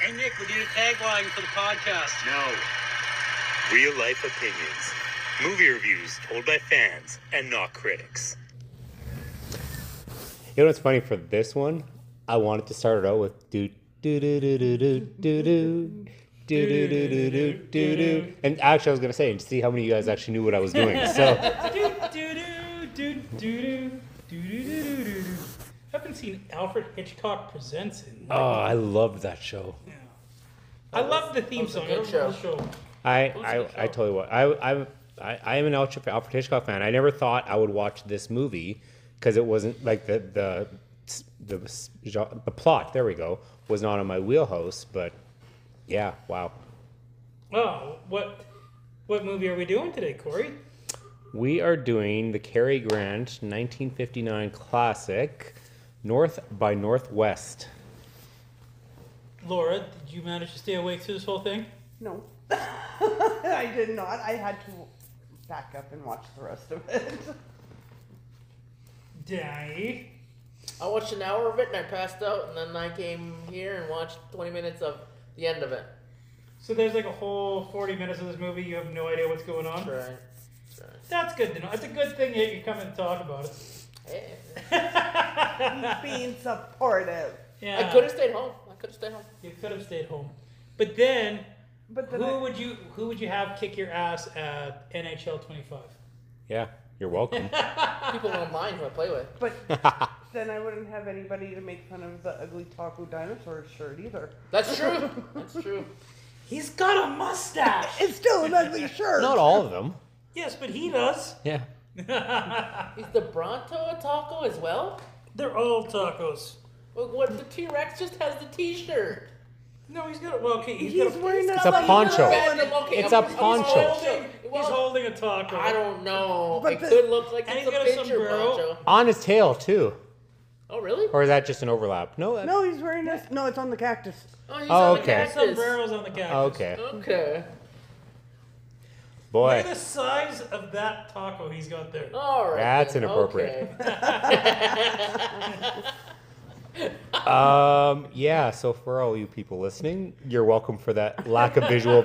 Hey, Nick, we need a tagline for the podcast. No. Real life opinions. Movie reviews told by fans and not critics. You know what's funny for this one? I wanted to start it out with do do do do do do do do do do do do do do do, and actually I was gonna say and see how many of you guys actually knew what I was doing. So I haven't seen Alfred Hitchcock Presents in. I loved that show. Yeah. I love the theme song. I don't know the show. I tell you what, I am an Alfred Hitchcock fan. I never thought I would watch this movie because it wasn't like the plot. There we go. Was not on my wheelhouse, but yeah, wow. Oh, what movie are we doing today, Corey? We are doing the Cary Grant 1959 classic, North by Northwest. Laura, did you manage to stay awake through this whole thing? No. I did not. I had to back up and watch the rest of it. Danny? I watched an hour of it and I passed out, and then I came here and watched 20 minutes of the end of it. So there's like a whole 40 minutes of this movie. You have no idea what's going on? That's right. That's good to know. It's a good thing that you come and talk about it. Hey. He's being supportive. Yeah. I could have stayed home. You could have stayed home. But then who I- would you have kick your ass at NHL 25? Yeah, you're welcome. People don't mind who I play with. But then I wouldn't have anybody to make fun of the ugly taco dinosaur shirt either. That's true. That's true. He's got a mustache. It's still an ugly shirt. Not all of them. Yes, but he does. Yeah. Is the Bronto a taco as well? They're all tacos. Well, what, the T-Rex just has the T-shirt. No, he's got. Well, okay, He's got wearing a It's a poncho. Okay, It's a poncho. He's holding a taco. I don't know. But it the- could look like And it's he's a got a picture sombrero. poncho. On his tail too, Oh, really? or is that just an overlap? No. No, he's wearing this. No, it's on the cactus. Oh, he's Oh, on okay. the cactus. Sombreros on the cactus. Okay. Okay. Look Boy, at the size of that taco he's got there. All right. That's then. inappropriate. Okay. yeah. So for all you people listening, you're welcome for that lack of visual.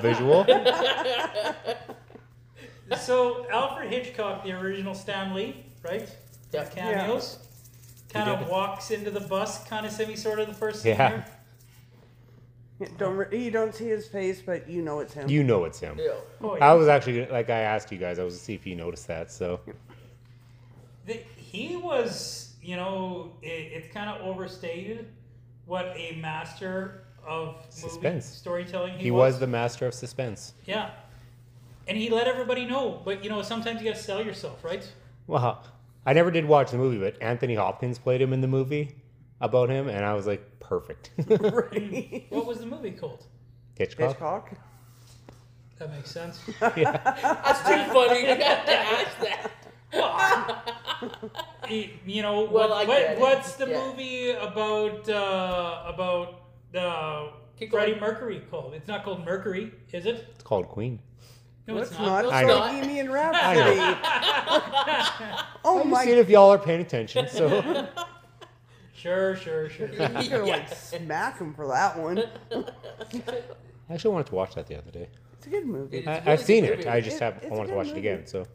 So Alfred Hitchcock, the original Stan Lee, right? Yep. Cameos. Kind He of did. walks into the bus, kind of sort of the first scene Yeah. here. You don't see his face, but you know it's him. You know it's him. Yeah. Oh, I was actually like I asked you guys. I was to see if you noticed that. So He was, it's kind of overstated what a master of movie Suspense. storytelling he was the master of suspense. Yeah. And he let everybody know. But, sometimes you got to sell yourself, right? Well, I never did watch the movie, but Anthony Hopkins played him in the movie about him, and I was like, perfect. Right. What was the movie called? Hitchcock. Hitchcock. That makes sense. That's too funny. You got to ask that. Well, I get it. what's the Yeah. movie about Keep Freddie going. Mercury called? It's not called Mercury, is it? It's called Queen. No, No, it's it's not. not. I know. Bohemian Rhapsody. Oh I'm my! seeing if y'all are paying attention. So Sure. I'm gonna like smack him for that one. I actually wanted to watch that the other day. It's a good movie. It's a I've really seen good it. movie. I just It's I a wanted to good watch it movie. again. So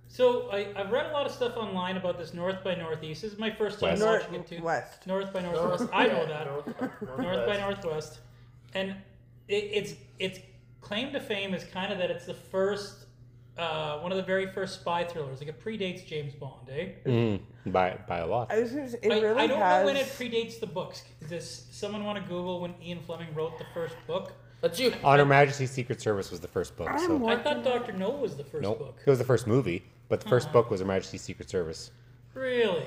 So I've read a lot of stuff online about this North by Northeast. This is my first time West. watching it too. West. North by Northwest. I know that. North by Northwest. And its claim to fame is kind of that it's the first, one of the very first spy thrillers. Like it predates James Bond, eh? by a lot. I was gonna say, it I really don't has. know when it predates the books. Does someone want to Google when Ian Fleming wrote the first book? That's you. On Her Majesty's Secret Service was the first book. I'm So wa- I thought Dr. No was the first nope, book. it was the first movie, but the first book was Her Majesty's Secret Service. Really?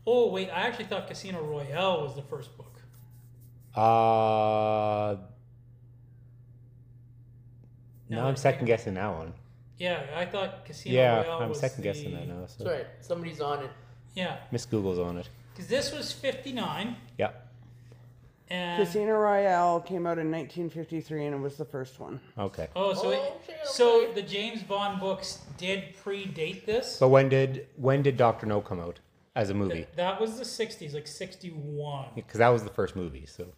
Oh, wait, I actually thought Casino Royale was the first book. Now No, I'm second guessing that one. Yeah, I thought Casino Yeah, Royale I'm was second guessing that now. That's So. right. Somebody's on it. Yeah, Miss Google's on it. because this was 59, Yep. and Casino Royale came out in 1953 and it was the first one. Okay. oh, so Okay. the James Bond books did predate this. But when did Doctor No come out as a movie? That was the 60s, like 61. Because that was the first movie. So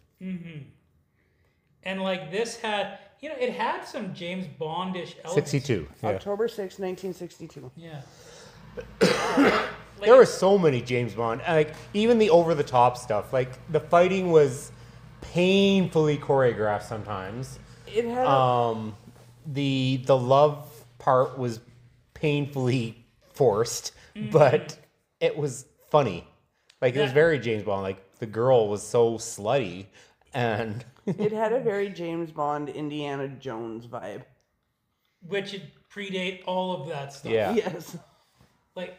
And like this had, it had some James Bondish elements. 62. Yeah. October 6, 1962. Yeah. There were so many James Bond, like even the over-the-top stuff. Like the fighting was painfully choreographed sometimes. It had The love part was painfully forced, but it was funny. Like it was very James Bond. Like the girl was so slutty, and it had a very James Bond, Indiana Jones vibe. Which would predate all of that stuff. yeah. Yes. Like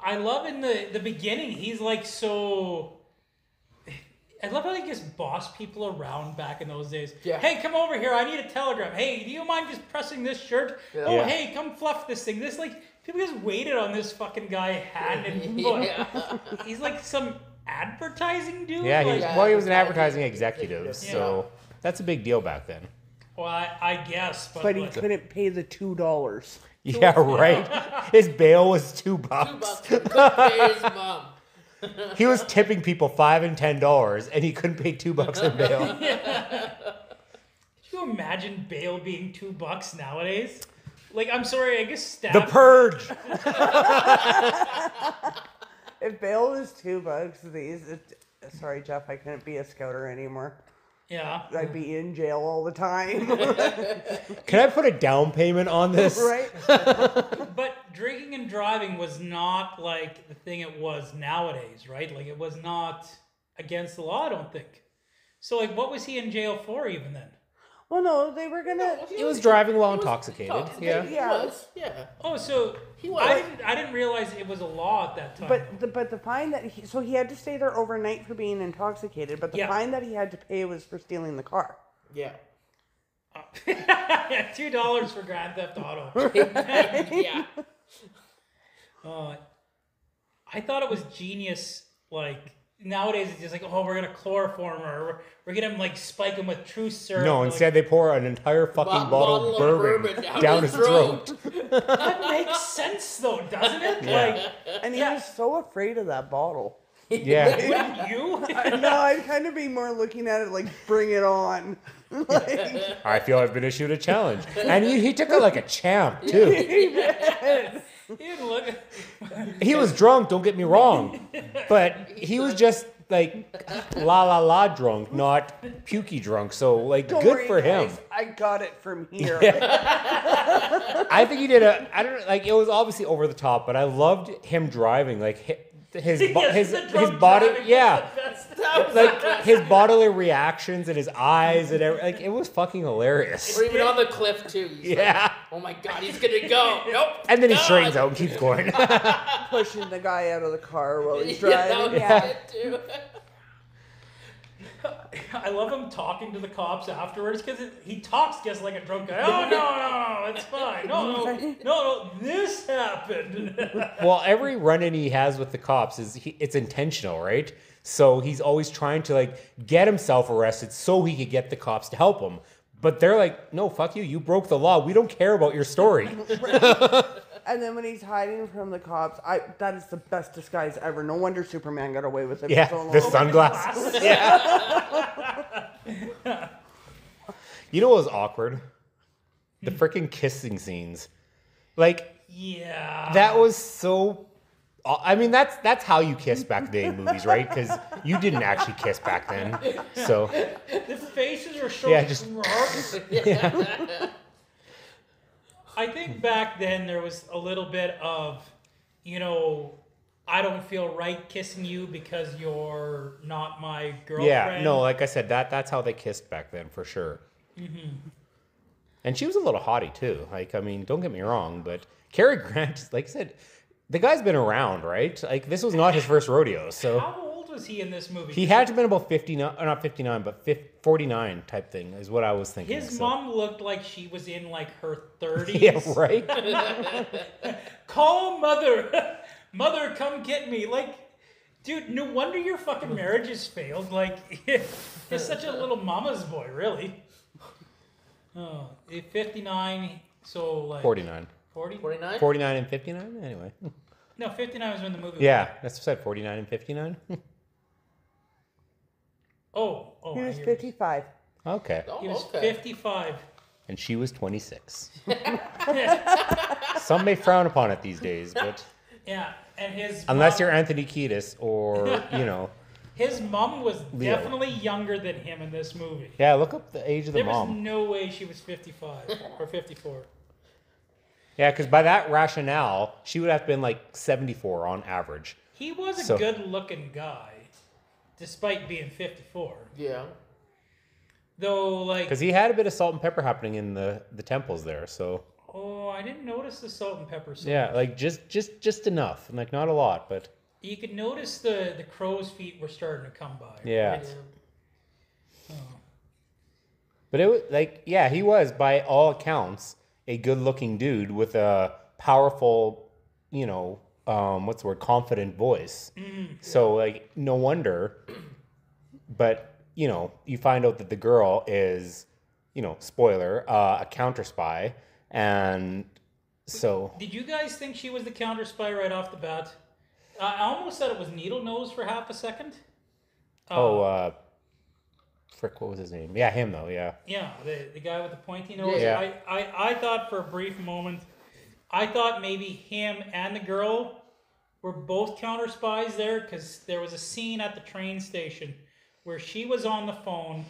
I love in the beginning, he's like so. I love how he just bossed people around back in those days. Yeah. Hey, come over here. I need a telegram. Hey, do you mind just pressing this shirt? Yeah. Oh, Yeah. hey, come fluff this thing. This like people just waited on this fucking guy hand and foot. Yeah. He's like some advertising dude. Yeah, like, he was an advertising executive, so that's a big deal back then. well, I guess, But he like, couldn't pay the $2. Yeah, right. His bail was $2. $2 couldn't pay his mom. He was tipping people $5 and $10, and he couldn't pay $2 in bail. Could you imagine bail being $2 nowadays? Like, I'm sorry, I guess The Purge. If bail was $2 sorry, Jeff, I couldn't be a scouter anymore. Yeah. I'd be in jail all the time. Can I put a down payment on this? Right? But drinking and driving was not like the thing it was nowadays, right? Like, it was not against the law, I don't think. So, like, what was he in jail for even then? Well, no, they were gonna. He was driving while intoxicated. Yeah. He was, yeah. Oh, so He was. I didn't realize it was a law at that time. But the fine that he had to stay there overnight for being intoxicated. But the Yeah. fine that he had to pay was for stealing the car. Yeah. $2 for Grand Theft Auto. Yeah. I thought it was genius. Like nowadays, it's just like, oh, we're gonna chloroform her. We're gonna like spike him with true syrup. No, Like, instead they pour an entire fucking bottle of bourbon down his throat. that makes sense though, doesn't it? Yeah. Like, And he Yeah. was so afraid of that bottle. Yeah. wouldn't you? No, I'd kind of be more looking at it like, bring it on. Like, I feel I've been issued a challenge. And he took it like a champ, too. He didn't look. He was drunk, don't get me wrong. But he was just like la drunk, not pukey drunk. So, like, don't good worry, for him. guys, I got it from here. I think he did I don't know, like, it was obviously over the top, but I loved him driving. Like, his drunk body, driving yeah. was the best. Like, his bodily reactions and his eyes and everything. Like, it was fucking hilarious. Or even on the cliff, too. He's Yeah. like, oh my god, he's gonna go. Nope. And then he God. straightens out and keeps going. Pushing the guy out of the car while he's Yeah, that driving. was Yeah. it, too. I love him talking to the cops afterwards because he talks just like a drunk guy. Oh no, it's fine. No, this happened. Well, every run-in he has with the cops it's intentional, right? So he's always trying to like get himself arrested so he could get the cops to help him. But they're like, no, fuck you. You broke the law. We don't care about your story. And then when he's hiding from the cops, that is the best disguise ever. No wonder Superman got away with it Yeah, for so long. the sunglasses. You know what was awkward? The freaking kissing scenes. Like, Yeah. that was so... I mean, that's how you kiss back then in movies, right? Because you didn't actually kiss back then. So, The faces were so Yeah, just- sharp. I think back then there was a little bit of, I don't feel right kissing you because you're not my girlfriend. yeah, no, like I said, that's how they kissed back then, for sure. And she was a little haughty, too. Like, I mean, don't get me wrong, but Cary Grant, like I said, the guy's been around, right? Like, this was not his first rodeo, so... How old was he in this movie? He had to have been about 59, or not 59, but 49 type thing is what I was thinking. His so. mom looked like she was in like her 30s. Yeah, right? Call mother. Mother, come get me. Like, dude, no wonder your fucking marriage has failed. Like, you're such a little mama's boy, really. Oh, 59, so like... 49. 40? 49? 49 and 59? Anyway. No, 59 was when the movie Yeah, that's what I said, 49 and 59. Oh, He I was hear 55. Okay. Oh, He was okay. 55. And she was 26. Some may frown upon it these days, but Yeah, and unless mom, you're Anthony Kiedis or, his mom was Leo. definitely younger than him in this movie. Yeah, look up the age of the There was mom. no way she was 55 or 54. Yeah, because by that rationale, she would have been like 74 on average. He was a So- good-looking guy, despite being 54. Yeah. Though, like, Because he had a bit of salt and pepper happening in the temples there, so oh, I didn't notice the salt and pepper. So yeah, much. like just enough, like not a lot, but You could notice the crow's feet were starting to come by. yeah. right? Yeah. Oh. But it was like, yeah, he was by all accounts a good-looking dude with a powerful, what's the word, confident voice. So like, no wonder. But you find out that the girl is, spoiler, a counter spy, and so Did you guys think she was the counter spy right off the bat? I almost said it was Needle Nose for half a second. frick, what was his name? Yeah, him though. Yeah. Yeah, the guy with the pointy nose. Yeah. I thought for a brief moment, I thought maybe him and the girl were both counter spies there, because there was a scene at the train station where she was on the phone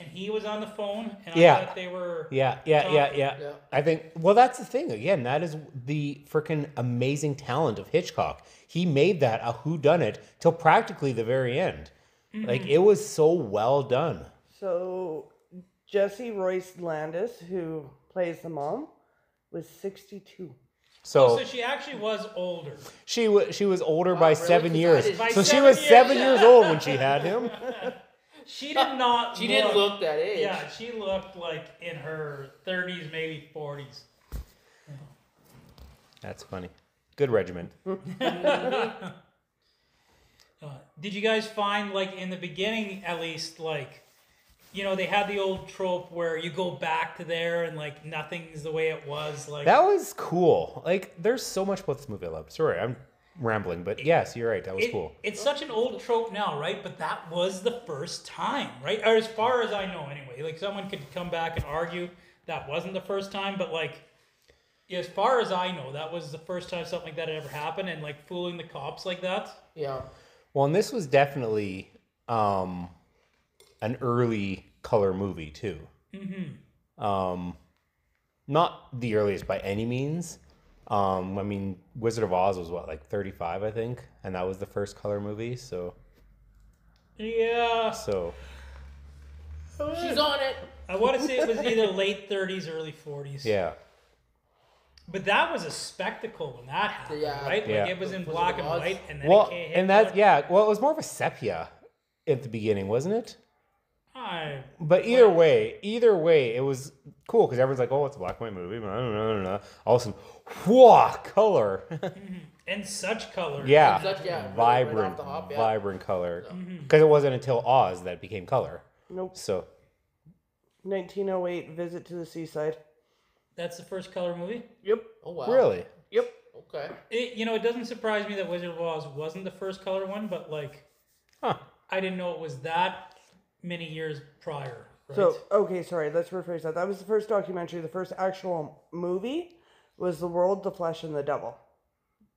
and he was on the phone, and I Yeah. thought they were. Yeah. Yeah. I think, well, that's the thing. Again, that is the freaking amazing talent of Hitchcock. He made that a whodunit till practically the very end. Like, it was so well done. So Jesse Royce Landis, who plays the mom, was 62. So she actually was older. She was older by really? 7 'Cause I years. didn't- By So she 7 was years, 7 years old when she had him. She did not. She didn't look that age. Yeah, she looked like in her 30s, maybe 40s. That's funny. Good regiment. Did you guys find, like, in the beginning, at least, like, they had the old trope where you go back to there and, like, nothing's the way it was. Like, That was cool. Like, there's so much about this movie I love. Sorry, I'm rambling, but yes, you're right. That was cool. It's such an old trope now, right? But that was the first time, right? Or as far as I know, anyway. Like, someone could come back and argue that wasn't the first time, but, like, as far as I know, that was the first time something like that had ever happened, and, like, fooling the cops like that. Yeah. Well, and this was definitely an early color movie too. Not the earliest by any means. I mean, Wizard of Oz was what, like 35, I think, and that was the first color movie. So Yeah. She's on it. I want to say it was either late 30s, early 40s. yeah, But that was a spectacle when that happened, Yeah. right? Like, Yeah. it was in Wizard black of and Oz. white, and then well, it came and that's well, it was more of a sepia at the beginning, wasn't it? But either way, it was cool because everyone's like, "Oh, it's a black and white movie." But I don't know. All of a sudden, whoa, color! And such color. Yeah, And such, yeah, right vibrant, off the hop, yeah. vibrant color. Because it wasn't until Oz that it became color. Nope. So 1908, Visit to the Seaside. That's the first color movie. Yep. Oh wow. really, Yep. Okay. It doesn't surprise me that Wizard of Oz wasn't the first color one, but, like, huh? I didn't know it was that many years prior. Right? So, okay, sorry, let's rephrase that. That was the first documentary. The first actual movie was The World, the Flesh, and the Devil.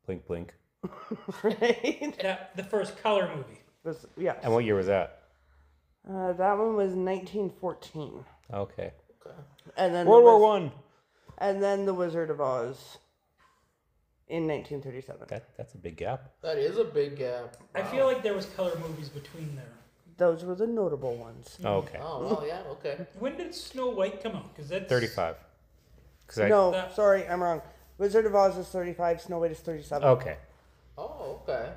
Blink, blink. Right? The first color movie. Yes. And what year was that? That one was 1914. Okay. And then World War One. And then The Wizard of Oz in 1937. That's a big gap. That is a big gap. I feel like there was color movies between there. Those were the notable ones. Oh, okay. Oh well, yeah. Okay. When did Snow White come out? Because that's 35. No, that- sorry, I'm wrong. Wizard of Oz is 35, Snow White is 37. Okay. Oh, okay.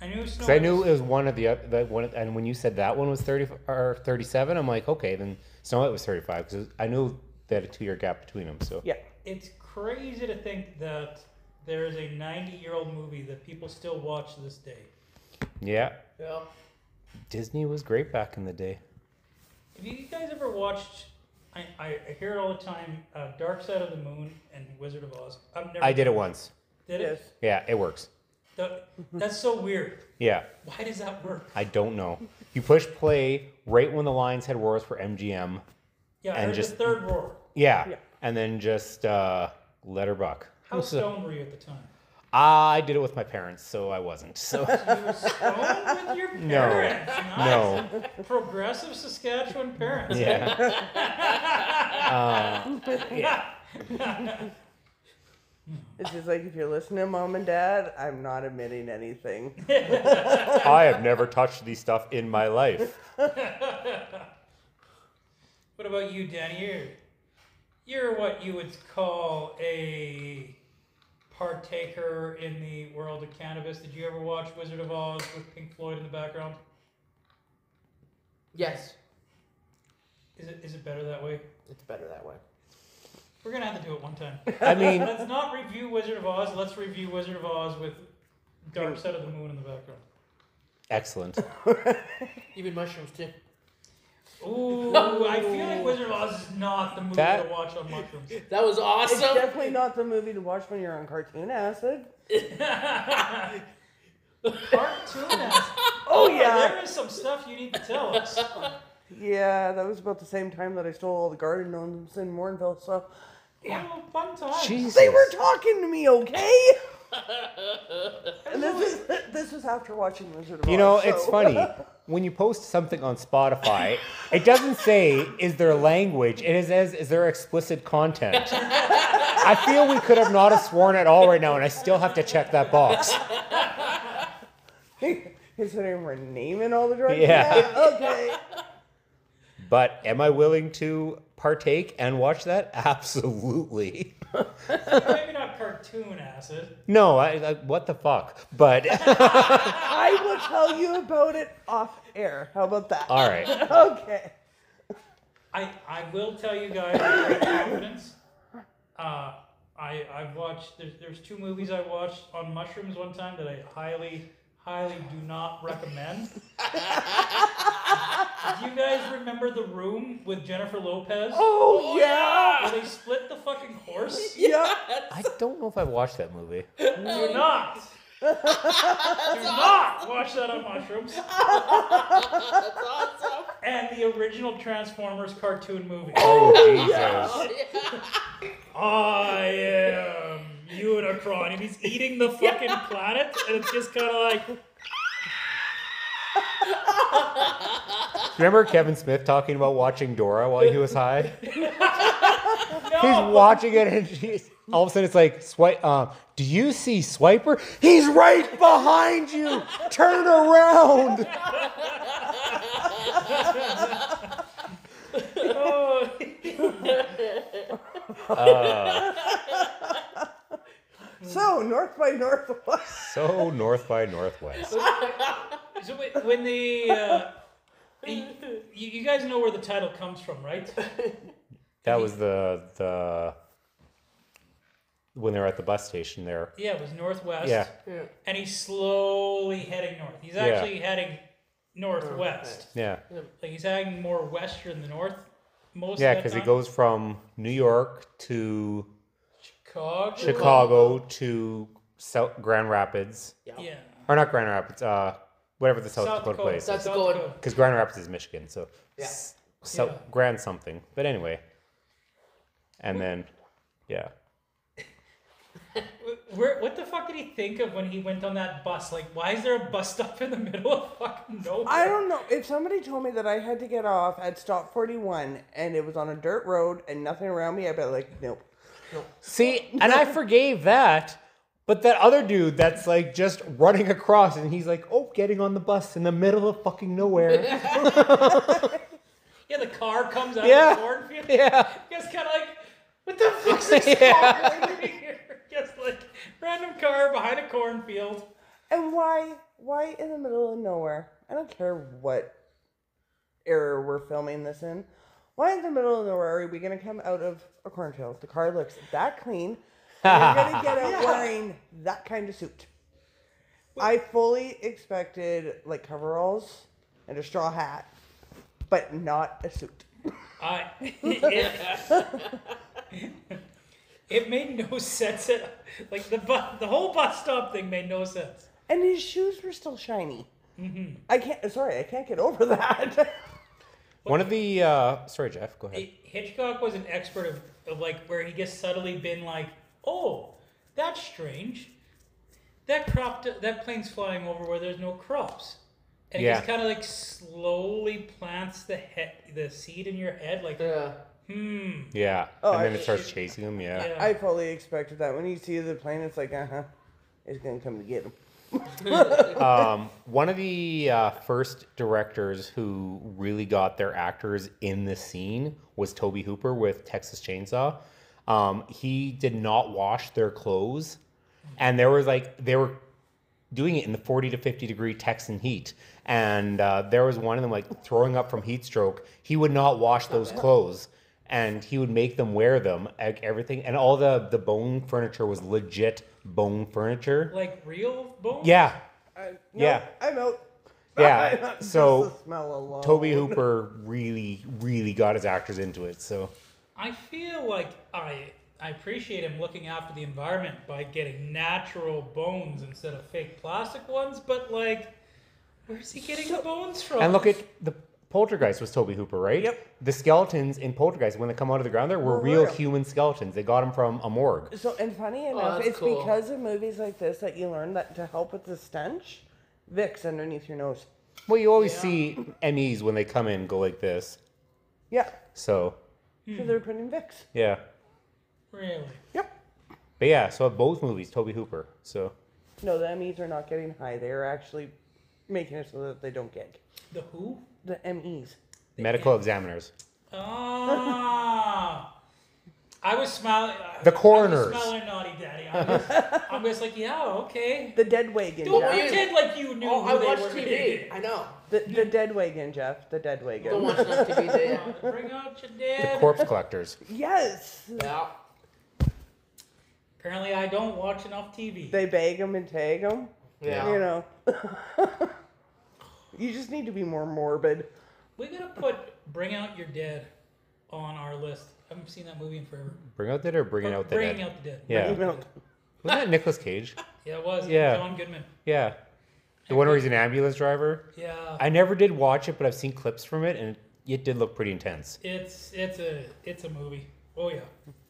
I knew Snow Because I White. knew it was one of the one, and when you said that one was 30 or 37, I'm like, okay, then Snow White was 35 because I knew they had a 2-year gap between them. So Yeah. It's crazy to think that there is a 90-year-old movie that people still watch to this day. yeah, Yeah. Disney was great back in the day. Have you guys ever watched? I hear it all the time. Dark Side of the Moon and Wizard of Oz. I've never. I did it once. Did Yes. it? Yeah, it works. That's so weird. Yeah. Why does that work? I don't know. You push play right when the Lions had roars for MGM. Yeah, I and heard just the third roar. Yeah. And then just let her buck. How stoned were you at the time? I did it with my parents, so I wasn't. So You were stoned with your No. parents. No. Nice. Progressive Saskatchewan parents. yeah. It's just like, if you're listening, Mom and Dad, I'm not admitting anything. I have never touched these stuff in my life. What about you, Danny? You're what you would call a partaker in the world of cannabis. Did you ever watch Wizard of Oz with Pink Floyd in the background? Yes, Is it better that way? it's better that way. We're gonna have to do it one time. I mean, Let's not review Wizard of Oz. Let's review Wizard of Oz with Dark Side of the Moon in the background. excellent. Even mushrooms too. Ooh, I feel like Wizard of Oz is not the movie That- to watch on mushrooms. That was It's awesome. definitely not the movie to watch when you're on cartoon acid. Cartoon ass. Oh, yeah. There is some stuff you need to tell us. Yeah, that was about the same time that I stole all the garden gnomes in Mournville, so... Yeah. Oh, fun times. Jesus. They were talking to me, okay? And this was after watching Wizard of Oz. You know, so- it's funny. When you post something on Spotify, it doesn't say, is there language? It says, is there explicit content? I feel we could have not have sworn at all right now, and I still have to check that box. Considering we're naming all the drugs? Yeah. Okay. But am I willing to partake and watch that? Absolutely. Maybe not cartoon acid. No, I what the fuck? But I will tell you about it off air. How about that? all right. Okay. I will tell you guys with great confidence. I've watched. There's two movies I watched on mushrooms one time that I highly do not recommend. Do you guys remember The Room with Jennifer Lopez? Oh, yeah. Where they split the fucking horse? Yeah. I don't know if I've watched that movie. Do not. Do not watch that on mushrooms. That's awesome. And the original Transformers cartoon movie. Oh, Jesus. Oh, yeah. I am Unicron, and he's eating the fucking planet, and it's just kind of like, Remember Kevin Smith talking about watching Dora while he was high? no. He's watching it, and all of a sudden it's like, swipe. Do you see Swiper? He's right behind you. Turn around. Oh. So, North by Northwest. So North by Northwest. So when the you guys know where the title comes from, right? That was the when they were at the bus station there. Yeah, it was northwest. Yeah. And he's slowly heading north. He's actually heading northwest. Yeah. Like he's heading more western than north. Most Yeah, of the because he time. goes from New York to Chicago. Chicago to Grand Rapids. Yeah. Or not Grand Rapids, whatever the South Dakota place is. That's South going- Dakota. Because Grand Rapids is Michigan, so Yeah. Yeah. Grand something. But anyway. And then, yeah. What the fuck did he think of when he went on that bus? Like, why is there a bus stop in the middle of fucking nowhere? I don't know. If somebody told me that I had to get off at stop 41 and it was on a dirt road and nothing around me, I'd be like, nope. See, and I forgave that, but that other dude that's like just running across and he's like, oh, getting on the bus in the middle of fucking nowhere. Yeah, the car comes out Yeah. of the cornfield. Yeah. Just kind of like, what the fuck's this car doing here? Just like, random car behind a cornfield. And why in the middle of nowhere? I don't care what era we're filming this in. Why in the middle of nowhere are we going to come out of a cornfield? The car looks that clean. And you're going to get out wearing that kind of suit. I fully expected like coveralls and a straw hat, but not a suit. It made no sense. Like the whole bus stop thing made no sense. And his shoes were still shiny. Mm-hmm. I can't get over that. One of the sorry, Jeff, go ahead. Hitchcock was an expert of like where he gets subtly been like, oh, that's strange. That plane's flying over where there's no crops. And he just kind of like slowly plants the seed in your head, like, Yeah. Oh, and then it starts chasing him, I fully expected that. When you see the plane, it's like, it's going to come to get him. One of the first directors who really got their actors in the scene was Tobe Hooper with Texas Chainsaw. He did not wash their clothes, and they were doing it in the 40 to 50 degree Texan heat, and there was one of them like throwing up from heat stroke. He would not wash those clothes, and he would make them wear them, like everything, and all the bone furniture was legit bone furniture, like real bone. Yeah. No, I'm out. Yeah, so Just the smell alone. Tobe Hooper really, really got his actors into it. So I feel like I appreciate him looking after the environment by getting natural bones instead of fake plastic ones, but like, where's he getting the bones from? and look at the Poltergeist was Tobe Hooper, right? Yep. The skeletons in Poltergeist, when they come out of the ground, there were real human skeletons. They got them from a morgue. So, and funny enough, that's it's cool. because of movies like this that you learn that to help with the stench, Vicks underneath your nose. Well, you always see MEs when they come in go like this. Yeah. So So they're putting Vicks. yeah, Really? Yep. but yeah. So both movies, Tobe Hooper. So No, the MEs are not getting high. They're actually making it so that they don't gag. The who? The MEs. medical examiners. Ah. I was smiling. The coroners. I was smiling naughty daddy. I was like, yeah, okay. The dead wagon, Don't Jeff. pretend like you knew Oh, who I they watch were. TV. I know. The dead wagon, Jeff. The dead wagon. Don't watch enough TV, do you? Bring out your The dad. corpse collectors. Yes. Yeah. Apparently, I don't watch enough TV. They bag them and tag them. Yeah. You know. You just need to be more morbid. We gotta put Bring Out Your Dead on our list. I haven't seen that movie in forever. Bring out the dead or bringing out the Bringing dead? Out the Dead. Yeah. You know, Wasn't that Nicolas Cage? Yeah, it was. Yeah. John Goodman. Yeah. The one where he's an ambulance driver. Yeah. I never did watch it, but I've seen clips from it, and it did look pretty intense. It's a movie. Oh yeah,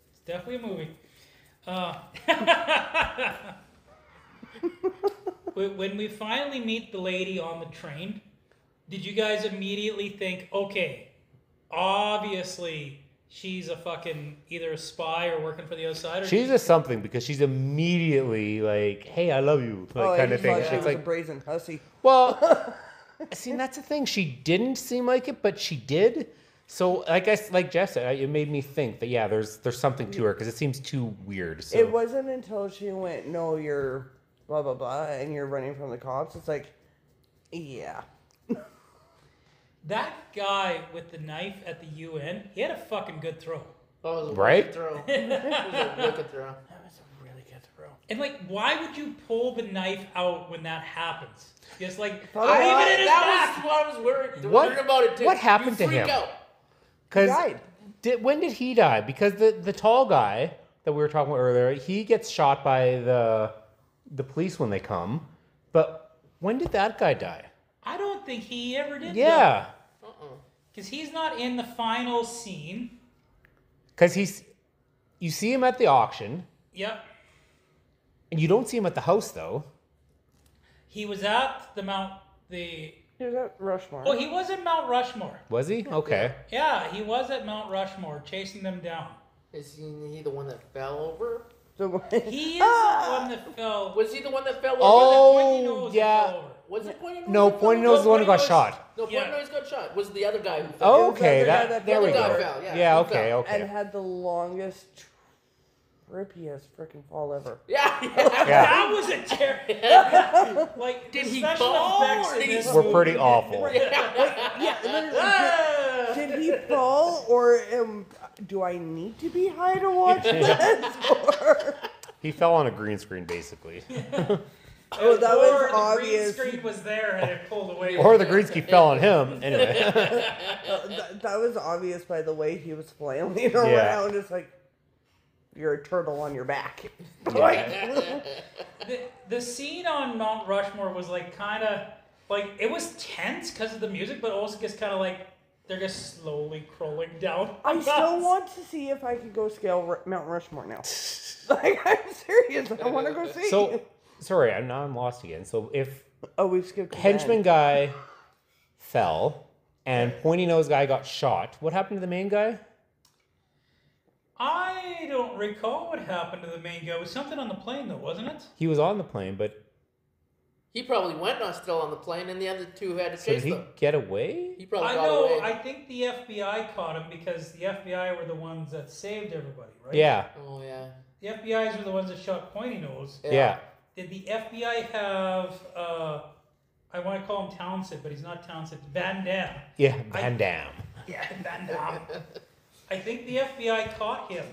it's definitely a movie. When we finally meet the lady on the train, did you guys immediately think, okay, obviously she's a fucking either a spy or working for the other side? Or She's a something because she's immediately like, "Hey, I love you," like kind of thing. She It's was a like, brazen hussy. well, see, that's the thing. She didn't seem like it, but she did. So, like Jeff said, it made me think that there's something to her because it seems too weird. So. It wasn't until she went, no, you're blah, blah, blah, and you're running from the cops. It's like, yeah. That guy with the knife at the UN, he had a fucking good throw. That was a Right? wicked throw. It was a wicked throw. That was a really good throw. And like, why would you pull the knife out when that happens? Just like, leave it Probably- in his back. That was what I was worried What- about it too. what happened You to freak him? Out. Because Died. when did he die? Because the tall guy that we were talking about earlier, he gets shot by the police when they come. But when did that guy die? I don't think he ever did. Yeah, Because he's not in the final scene. because you see him at the auction, Yep. and you don't see him at the house though. He was at He was at Rushmore. Oh, he was at Mount Rushmore. Was he? Okay. Yeah, he was at Mount Rushmore chasing them down. Is he the one that fell over? So, He is the one that fell. Was he the one that fell over? Pointy Oh, nose that yeah. fell over. Was it Pointy Nose? No, that Pointy fell Nose is the one who got Pointy Nose- shot. No, Pointy Yeah. Nose got shot. Was the other guy who fell? Oh, It was okay. the guy that There we fell. go. The guy fell, yeah. Yeah. He fell. Okay. and Okay. had the longest trippiest freaking fall ever. Yeah. Yeah. That was a terrible. Like, Did the he special fall effects or in did he this We're movie- pretty awful. Yeah, did he fall, or do I need to be high to watch that? Or, He fell on a green screen, basically. oh, that was or the obvious. green screen was there and it pulled away. Or the green screen fell on him. Anyway. That was obvious by the way he was flailing around. It's like, you're a turtle on your back. The scene on Mount Rushmore was like kind of like it was tense because of the music, but also just kind of like they're just slowly crawling down. I still want to see if I could go scale Mount Rushmore now. Like, I'm serious. I want to go see. So, sorry, I'm lost again. So if we've skipped to henchman Ben. guy fell and pointy nose guy got shot, what happened to the main guy? I don't recall what happened to the main guy. It was something on the plane, though, wasn't it? He was on the plane, but He probably went still on the plane, and the other two had to so chase did he them. get away? He probably I got know. away. I think the FBI caught him because the FBI were the ones that saved everybody, right? Yeah. Oh yeah. The FBI's were the ones that shot Pointy Nose. Yeah. Did the FBI have? I want to call him Townsend, but he's not Townsend. Van Damme. Yeah, Van Damme. Yeah, Van Damme. I think the FBI caught him,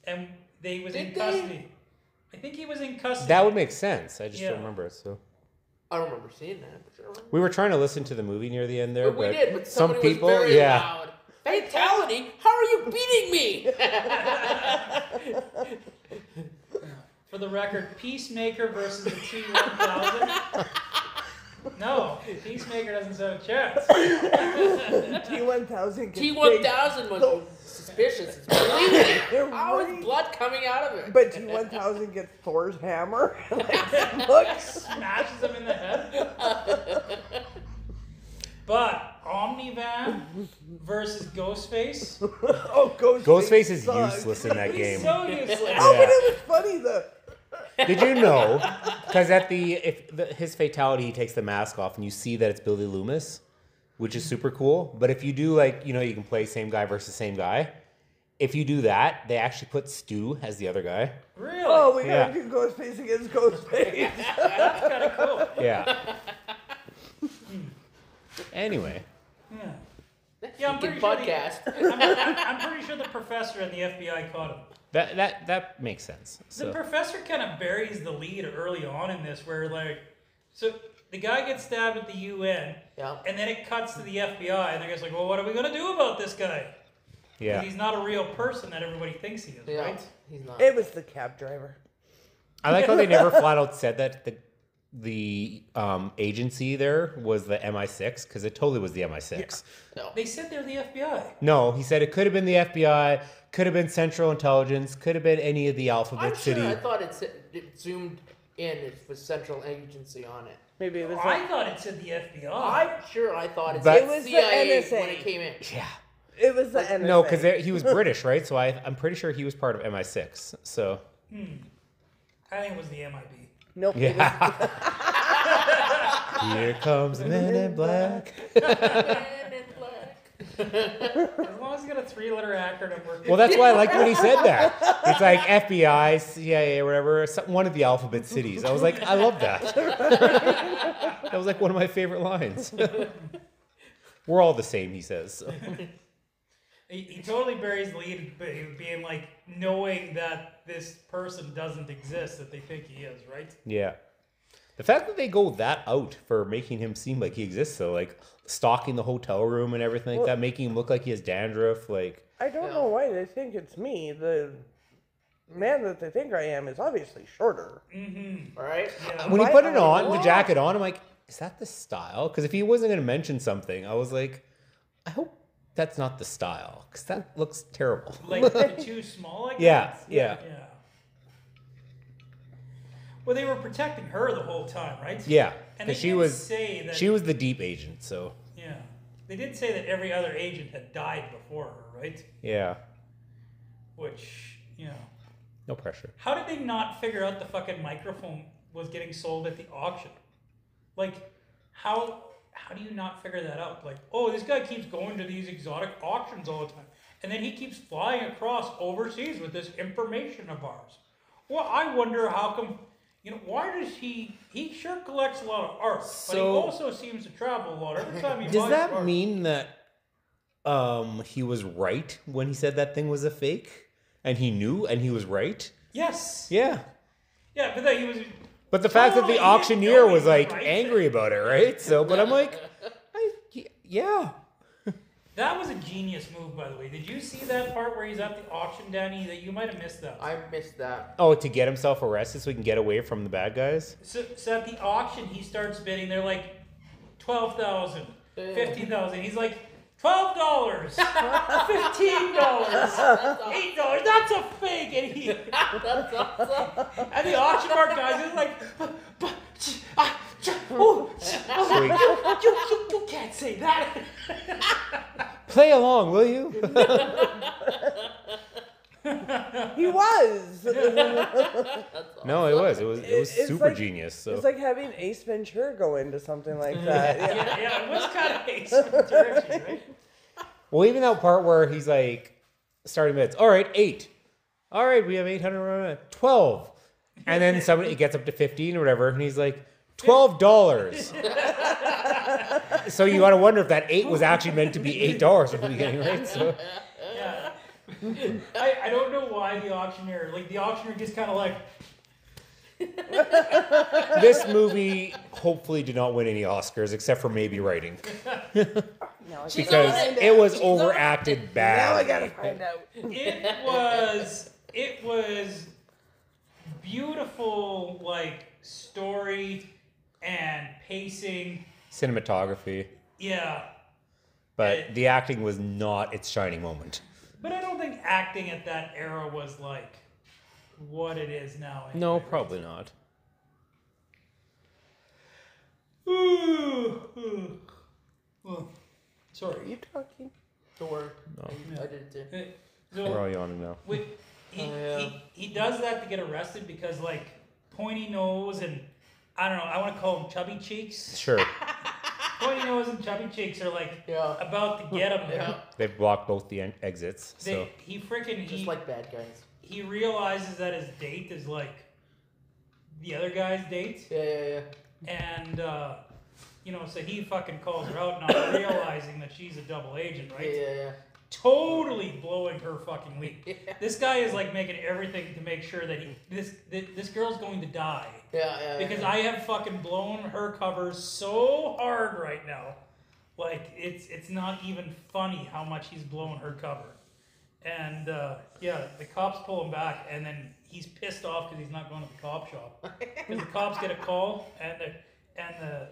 and they was in Did they? custody. I think he was in custody. That would make sense. I just Yeah. don't remember it. So I don't remember seeing that, but sure. we were trying to listen to the movie near the end there, But we but did, but some somebody people, was very yeah. loud. Fatality? How are you beating me? For the record, Peacemaker versus the T-1000. No, Peacemaker doesn't stand a chance. T-1000. T-1000 was suspicious. It's bleeding. How is blood coming out of it? But T-1000 gets Thor's hammer. Like, look. Smashes him in the head. But Omni-Van versus Ghostface. Oh, Ghostface is sucks. useless in that He's game. so useless. Oh, but Yeah. it was funny though. Did you know? Because at his fatality, he takes the mask off, and you see that it's Billy Loomis, which is super cool. But if you do you can play same guy versus same guy. If you do that, they actually put Stu as the other guy. Really? Oh, we Yeah. gotta do Ghostface against Ghostface. That's kind of cool. Yeah. Anyway, Yeah, I'm Speaking pretty sure podcast. I'm pretty sure the professor and the FBI caught him. that makes sense. The So professor kind of buries the lead early on in this, where so the guy gets stabbed at the UN, Yeah. and then it cuts to the FBI, and they're just like, well, what are we gonna do about this guy? 'Cause yeah, he's not a real person that everybody thinks he is, Yeah. right? He's not. It was the cab driver. I like how they never flat out said that the agency there was the MI6 because it totally was the MI6. No. They said they're the FBI. No, he said it could have been the FBI, could have been Central Intelligence, could have been any of the Alphabet I'm City. sure. I thought it zoomed in. It was Central Agency on it. Maybe it was I like, thought it said the FBI. I'm sure. I thought it But- said It was the CIA NSA. when it came in. Yeah. it was the NSA. No, because he was British, right? So I'm pretty sure he was part of MI6. So I think it was the MIB. Nope. It was, yeah. Here comes the Men in Black. Man in black. As long as you got a 3-letter acronym working. Well, that's why I liked when he said that. It's like FBI, CIA, or whatever, one of the alphabet cities. I was like, I love that. That was like one of my favorite lines. We're all the same, he says. So. He totally buries the lead, but being like knowing that this person doesn't exist that they think he is, right? Yeah. The fact that they go that out for making him seem like he exists, though, like stalking the hotel room and everything like that, making him look like he has dandruff, like. I don't know why they think it's me. The man that they think I am is obviously shorter. All right. Yeah. When he Why put it are on, they- the jacket on, I'm like, is that the style? Because if he wasn't going to mention something, I was like, I hope that's not the style, because that looks terrible. Like too small, I guess? Yeah. Yeah. Well, they were protecting her the whole time, right? Yeah, And they because she did was say that. she was the deep agent, so Yeah. They did say that every other agent had died before her, right? yeah, Which, no pressure. how did they not figure out the fucking microphone was getting sold at the auction? Like, how do you not figure that out? Like, oh, this guy keeps going to these exotic auctions all the time, and then he keeps flying across overseas with this information of ours. Well, I wonder how come. Why does he sure collects a lot of art, but he So- also seems to travel a lot every time he Does buys that art. mean that he was right when he said that thing was a fake, and he knew, and he was right? Yes. Yeah. Yeah, but then he was. But the fact that Totally, the he didn't auctioneer know he was was like right. angry about it, right? So, but I'm like, yeah. That was a genius move, by the way. Did you see that part where he's at the auction, Danny? That you might have missed that. I missed that. Oh, to get himself arrested so he can get away from the bad guys? So at the auction, he starts bidding. They're like 12,000, 15,000. He's like $12, $15, $8. That's a fake. And he That's awesome. and the auction mark guys is like, you can't say that. Play along, will you? He was. No, it was. It was It's super like- genius. So It's like having Ace Ventura go into something like that. Yeah. Yeah, it was kind of Ace Ventura, right? well, even that part where he's like starting bids. All right, 8. All right, we have 800. 12. And then somebody it gets up to 15 or whatever, and he's like $12. So you got to wonder if that 8 was actually meant to be $8 from the beginning, right? So Yeah. I don't know why the auctioneer just kind of like, this movie hopefully did not win any Oscars except for maybe writing. Now I She's Because on it. it was She's on it. overacted Now I bad. gotta find out. it was beautiful, like story and pacing. Cinematography. Yeah. But the acting was not its shining moment. But I don't think acting at that era was like what it is now. No, anyway. probably not. Oh, sorry. Are you talking? Don't worry. No. I did it too. We're So all yawning now. he does that to get arrested because like pointy nose and I don't know. I want to call them chubby cheeks. Sure. Pointy nose and chubby cheeks are like Yeah. about to get him. Yeah. They've blocked both the exits. So Just like bad guys. he realizes that his date is like the other guy's date, Yeah. and so he fucking calls her out, not realizing that she's a double agent, right? Yeah. Totally blowing her fucking lead. This guy is like making everything to make sure that this girl's going to die Yeah. because I have fucking blown her cover so hard right now, like it's not even funny how much he's blowing her cover. And the cops pull him back, and then he's pissed off because he's not going to the cop shop. Because the cops get a call, and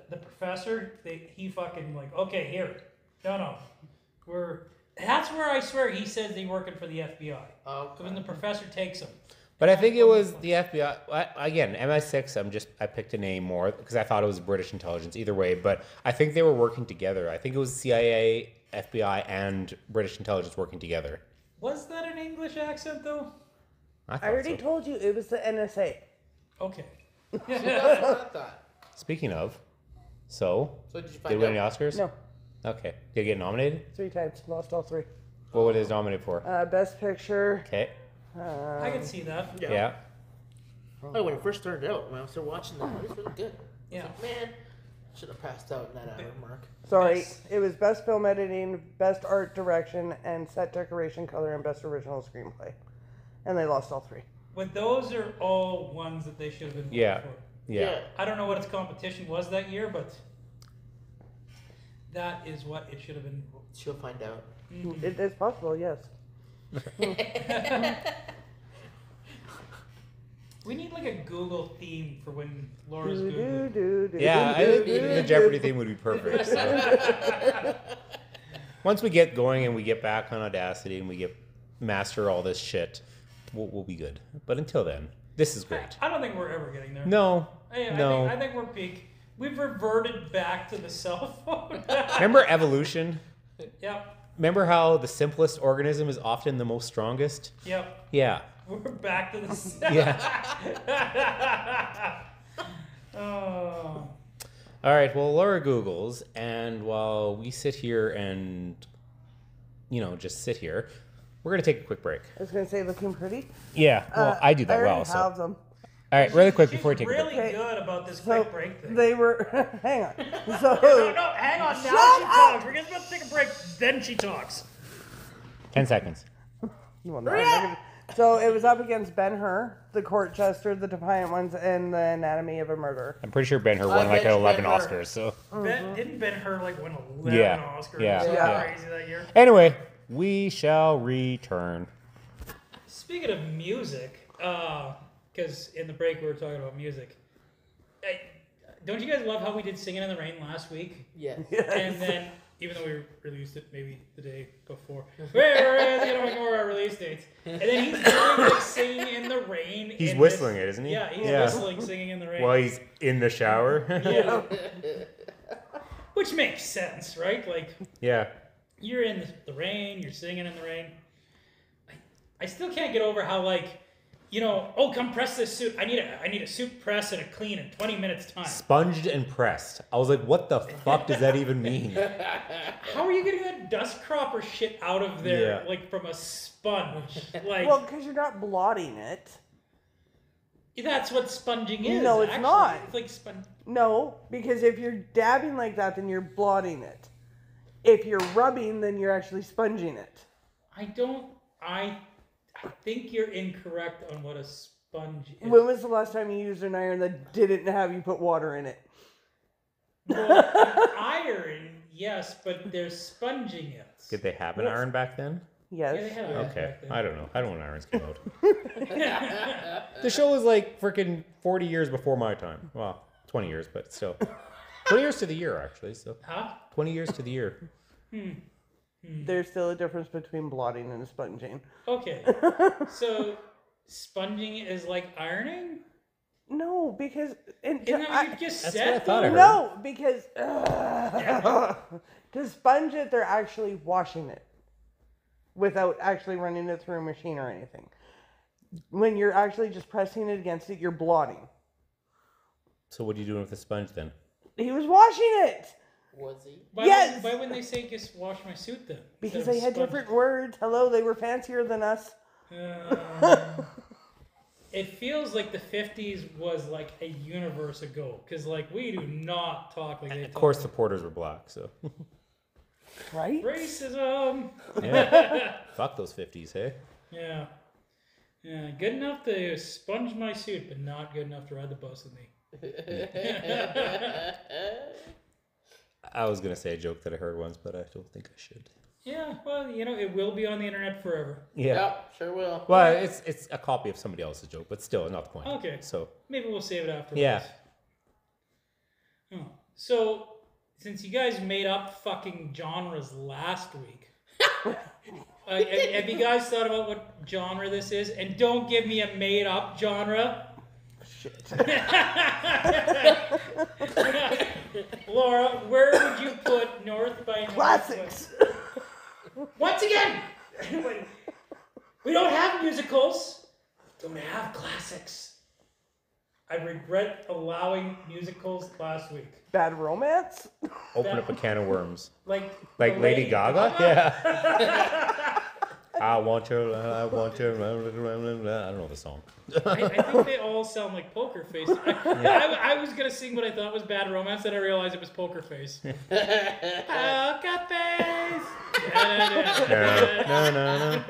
the professor, he fucking like, okay, here, no, that's where I swear he says he's working for the FBI. Oh. So when the professor takes him, But I think it was the FBI. Again, MI6, I picked a name more because I thought it was British intelligence either way. But I think they were working together. I think it was CIA, FBI, and British intelligence working together. was that an English accent though? I I already so. told you it was the NSA. Okay. That's what I thought. Speaking of, so So did you did find it win any out? Oscars? No, Okay. Did it get nominated? 3 times. Lost all 3. What was it nominated for? Best Picture. Okay. I can see that. Yeah. Oh, when it first started out, when I started watching that, it was really good. Yeah. Like, man, should have passed out in that hour mark. Sorry, Yes. it was Best Film Editing, Best Art Direction, and Set Decoration, Color, and Best Original Screenplay. And they lost all 3. But those are all ones that they should have been voting Yeah. for. Yeah. I don't know what its competition was that year, but that is what it should have been. She'll find out. It is possible, yes. We need like a Google theme for when Laura's Do, Googling. do, do, Yeah, I do, think do, the do, Jeopardy do. theme would be perfect. So. Once we get going and we get back on Audacity and we get master all this shit, we'll be good. But until then, this is great. I don't think we're ever getting there. No, no. I think we're peak. We've reverted back to the cell phone. Remember evolution? Yep. Remember how the simplest organism is often the most strongest? Yep. Yeah. We're back to the. Yeah. Oh. All right. Well, Laura Googles, and while we sit here and, just sit here, we're going to take a quick break. I was going to say looking pretty. Yeah. Well, I do that I already well. So. have them. All right. Really quick She's before we take a really break. good about this So quick break thing. they were, hang on. So, No, hang on. Now Shut she up! talks. We're just about to take a break. Then she talks. 10 seconds. well, So it was up against Ben-Hur, The Court Jester, The Defiant Ones, and The Anatomy of a Murder. I'm pretty sure Ben-Hur won like bet 11 Ben-Hur. Oscars. So Didn't Ben-Hur like win 11 Yeah. Oscars? Yeah. It was Yeah. crazy that year. anyway, we shall return. Speaking of music, because in the break we were talking about music. Don't you guys love how we did Singing in the Rain last week? Yes. And then, even though we released it maybe the day before, we're going to ignore our release dates. And then he's doing like Singing in the Rain. He's in whistling this, it, isn't he? Yeah, he's Yeah. whistling Singing in the Rain. While he's in the shower. Yeah. Which makes sense, right? Like, Yeah. you're in the rain, you're singing in the rain. I still can't get over how, like, you know, oh, come press this suit. I need a suit press and a clean in 20 minutes time. Sponged and pressed. I was like, what the fuck does that even mean? How are you getting that dust cropper shit out of there, Yeah. like from a sponge? Like, Well, because you're not blotting it. that's what sponging is. No, it's actually. not. It's like sponge. No, because if you're dabbing like that, then you're blotting it. If you're rubbing, then you're actually sponging it. I think you're incorrect on what a sponge is. When was the last time you used an iron that didn't have you put water in it? Well, iron, yes, but they're sponging it. Did they have an iron back then? Yes. Yeah, they had irons Okay. back then. I don't know. I don't know when irons came out. The show was like freaking 40 years before my time. Well, 20 years, but still. 20 years to the year, actually. So Huh? 20 years to the year. There's still a difference between blotting and sponging. Okay. So, sponging is like ironing? No, because Isn't that what you just That's said? what I thought I heard. no, because to sponge it, they're actually washing it without actually running it through a machine or anything. When you're actually just pressing it against it, you're blotting. So what are you doing with the sponge then? He was washing it Was he? Yes! Why wouldn't they say just wash my suit then? because instead they of had sponge? different words. Hello, they were fancier than us. It feels like the 50s was like a universe ago. Because, like, we do not talk like they Of course, the talk. porters were black, so. Right? Racism! Yeah. Fuck those 50s, hey? Yeah. Yeah, good enough to sponge my suit, but not good enough to ride the bus with me. I was going to say a joke that I heard once, but I don't think I should. Yeah, well, you know, it will be on the internet forever. Yeah. Yep, sure will. Well, it's a copy of somebody else's joke, but still, not the point. Okay. So, Maybe we'll save it afterwards. yeah. Oh. So, since you guys made up fucking genres last week, have you guys thought about what genre this is? And don't give me a made up genre. Shit. Laura, where would you put North by Northwest? Classics. Once again, we don't have musicals. Don't have classics. I regret allowing musicals last week. Bad Romance? Open up a can of worms. Like Like the Lady Gaga? Yeah. I want your, I don't know the song. I think they all sound like Poker Face. I was gonna sing what I thought was Bad Romance, then I realized it was Poker Face. Poker Face. No.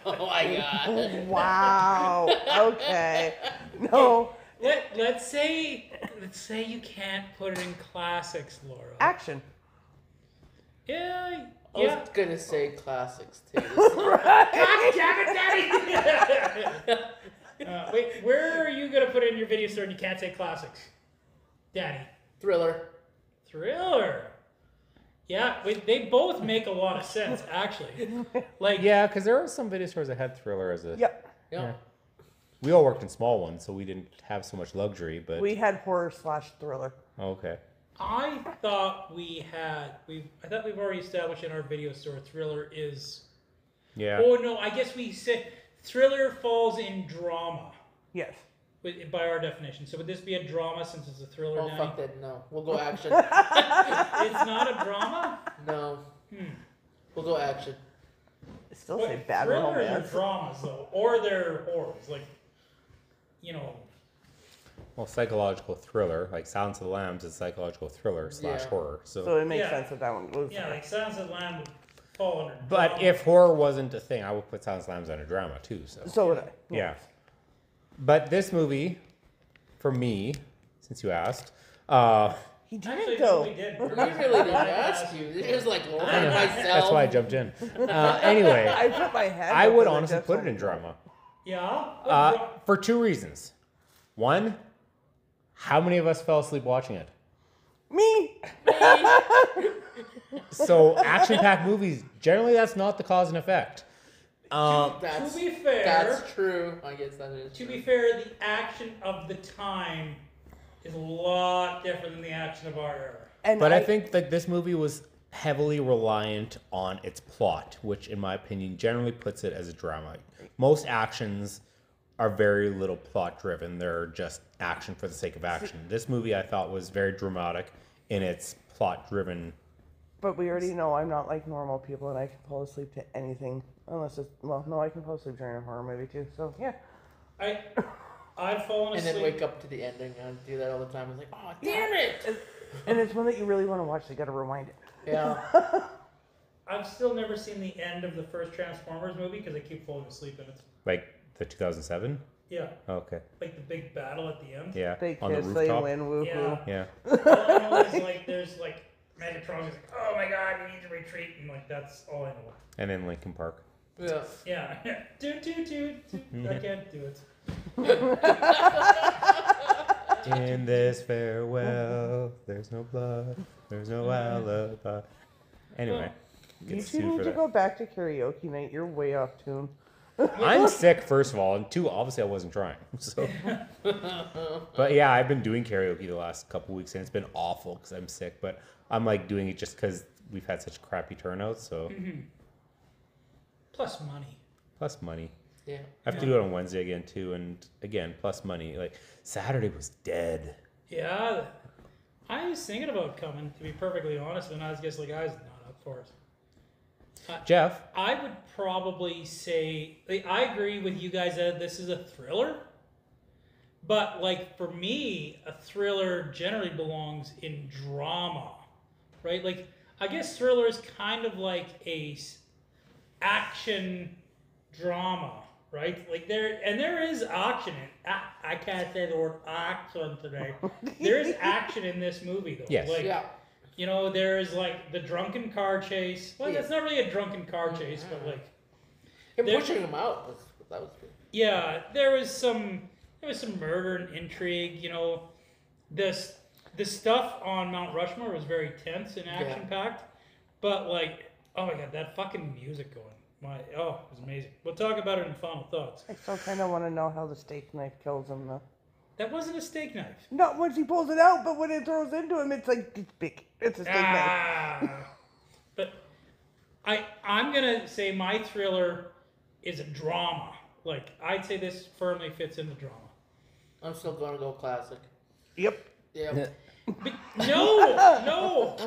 Oh my god. Wow. Okay. No. Let's say you can't put it in classics, Laura. Action. Yeah. I was gonna say classics too. God damn it, Daddy! Wait, where are you gonna put it in your video store and you can't say classics? Daddy. Thriller. Thriller. Yeah, they both make a lot of sense, actually. Like, Yeah, because there are some video stores that had Thriller as a... Yep. Yep. We all worked in small ones, so we didn't have so much luxury, but... We had horror/thriller. Okay. I thought we've already established in our video store Thriller is. Yeah. Oh no, I guess we said Thriller falls in drama. Yes. By our definition. So would this be a drama since it's a thriller? Oh Danny? fuck that! No, we'll go action. It's not a drama? No. We'll go action. I still say Bad Thrillers Romance. are dramas though, or they're horrors, like, you know. Well, psychological thriller, like Silence of the Lambs is psychological thriller / Yeah. horror. So So it makes Yeah. sense that one goes Yeah, there. like Silence of the Lamb would fall under. But drama. if horror wasn't a thing, I would put Silence of the Lambs under drama too. So would I. Yeah. But this movie, for me, since you asked, He didn't Actually, though. no, we did. We really didn't ask you. It was like Lauren and myself. that's why I jumped in. Anyway, I put my head. I up would and honestly just put it went, in drama. Yeah. For 2 reasons. One, how many of us fell asleep watching it? Me. So action-packed movies, generally that's not the cause and effect. That's, to be fair, that's true. I guess that is To true. be fair, the action of the time is a lot different than the action of our era. And But I think that this movie was heavily reliant on its plot, which in my opinion generally puts it as a drama. Most actions are very little plot driven. They're just action for the sake of action. This movie I thought was very dramatic in its plot driven. But we already know I'm not like normal people, and I can fall asleep to anything unless it's I can fall asleep during a horror movie too. So yeah. I've fallen And asleep. then wake up to the ending. I do that all the time. I'm like, oh, damn it! And it's one that you really want to watch. So you got to rewind it. Yeah. I've still never seen the end of the first Transformers movie because I keep falling asleep in it. Like the 2007? Yeah, Okay. like the big battle at the end. Yeah. They On the kiss, they rooftop. win, woohoo. Yeah. Yeah. All I know is like there's like Megatron's like, oh my god, we need to retreat, and like that's all I know. And then Linkin Park. Yeah. Yeah, do. I can't do it. In this farewell, there's no blood, there's no alibi. Anyway, You get two sued need for to that. go back to karaoke night. You're way off tune. I'm sick, first of all, and 2, obviously I wasn't trying. So, but yeah, I've been doing karaoke the last couple weeks, and it's been awful because I'm sick. But I'm like doing it just because we've had such crappy turnouts. So Plus money. plus money. Yeah. I have to do it on Wednesday again too, and again plus money. Like Saturday was dead. Yeah, I was thinking about coming, to be perfectly honest, and I was just like, I was not up for it. Jeff, I would probably say, like, I agree with you guys that this is a thriller, but like for me, a thriller generally belongs in drama, right? Like, I guess thriller is kind of like a action drama, right? Like there is action in. I can't say the word action today. There is action in this movie, though. Yes. Like, Yeah. you know, there is like the drunken car chase. Well, Yeah. that's not really a drunken car chase, but like, Him There- pushing him out that was good. yeah, there was some murder and intrigue. You know, the stuff on Mount Rushmore was very tense and action packed, but like, oh my god, that fucking music going. It was amazing. We'll talk about it in final thoughts. I still kind of want to know how the steak knife kills him, though. That wasn't a steak knife. Not once he pulls it out, but when it throws into him, it's like, it's big. It's a steak knife. But I'm gonna say my thriller is a drama. Like, I'd say this firmly fits in the drama. I'm still gonna go classic. Yep. Yeah. But no.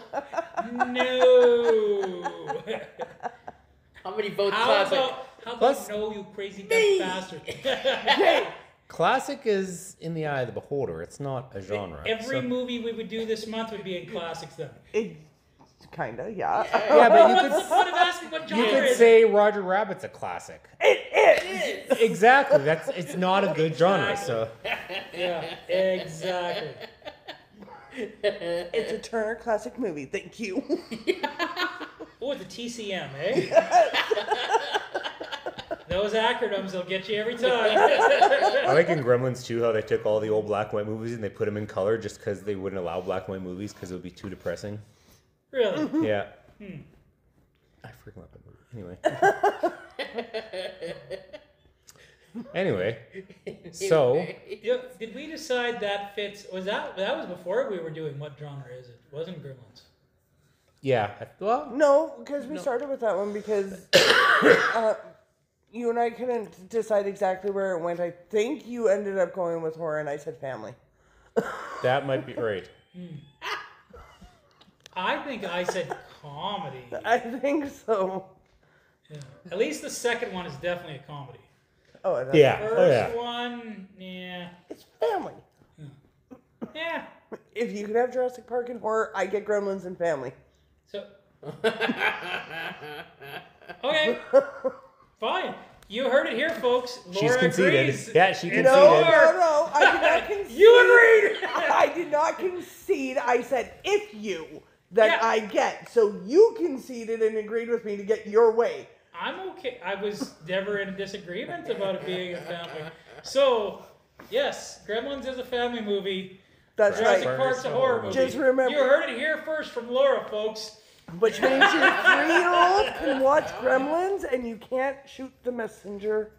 How many votes How classic? about Plus- no, you crazy dumb bastard? classic is in the eye of the beholder. It's not a genre. Every so- movie we would do this month would be in classics then. It kind of, yeah. Yeah, but you What's the point of asking what you genre could is it? say Roger Rabbit's a classic. It is. Exactly. It's not a good genre. So Yeah, exactly. It's a Turner classic movie. Thank you. Oh, it's a TCM, eh? Those acronyms will get you every time. I like in Gremlins too how they took all the old black and white movies and they put them in color just because they wouldn't allow black and white movies because it would be too depressing. Really? Yeah. I freaking love that movie. Anyway, so Yeah, did we decide that fits? That was before we were doing what genre is it? It wasn't Gremlins. yeah, well, No, because we started with that one because you and I couldn't decide exactly where it went. I think you ended up going with horror, and I said family. that might be right. I think I said comedy. I think so. Yeah. At least the second one is definitely a comedy. Oh, and Yeah. First Oh yeah. one, yeah. it's family. Yeah. If you could have Jurassic Park and horror, I get Gremlins and family. So Okay. Fine. You heard it here, folks. Laura She's conceded. agrees. Yeah, she conceded. No, I did not concede. You agreed. I did not concede. I said if you that Yeah. I get. So you conceded and agreed with me to get your way. I'm okay. I was never in a disagreement about it being a family. So, yes, Gremlins is a family movie. That's Jurassic right. Park's a horror movie. Just remember- You heard it here first from Laura, folks. Which means your 3-year-old can watch Gremlins and you can't shoot the messenger.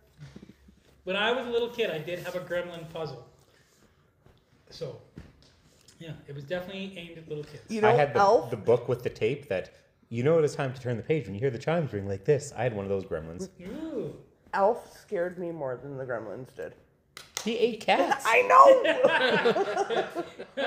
When I was a little kid, I did have a Gremlin puzzle. So, yeah, it was definitely aimed at little kids. You know, I had Elf. the book with the tape that you know it is time to turn the page when you hear the chimes ring like this. I had one of those gremlins. Ooh. Elf scared me more than the Gremlins did. He ate cats. I know.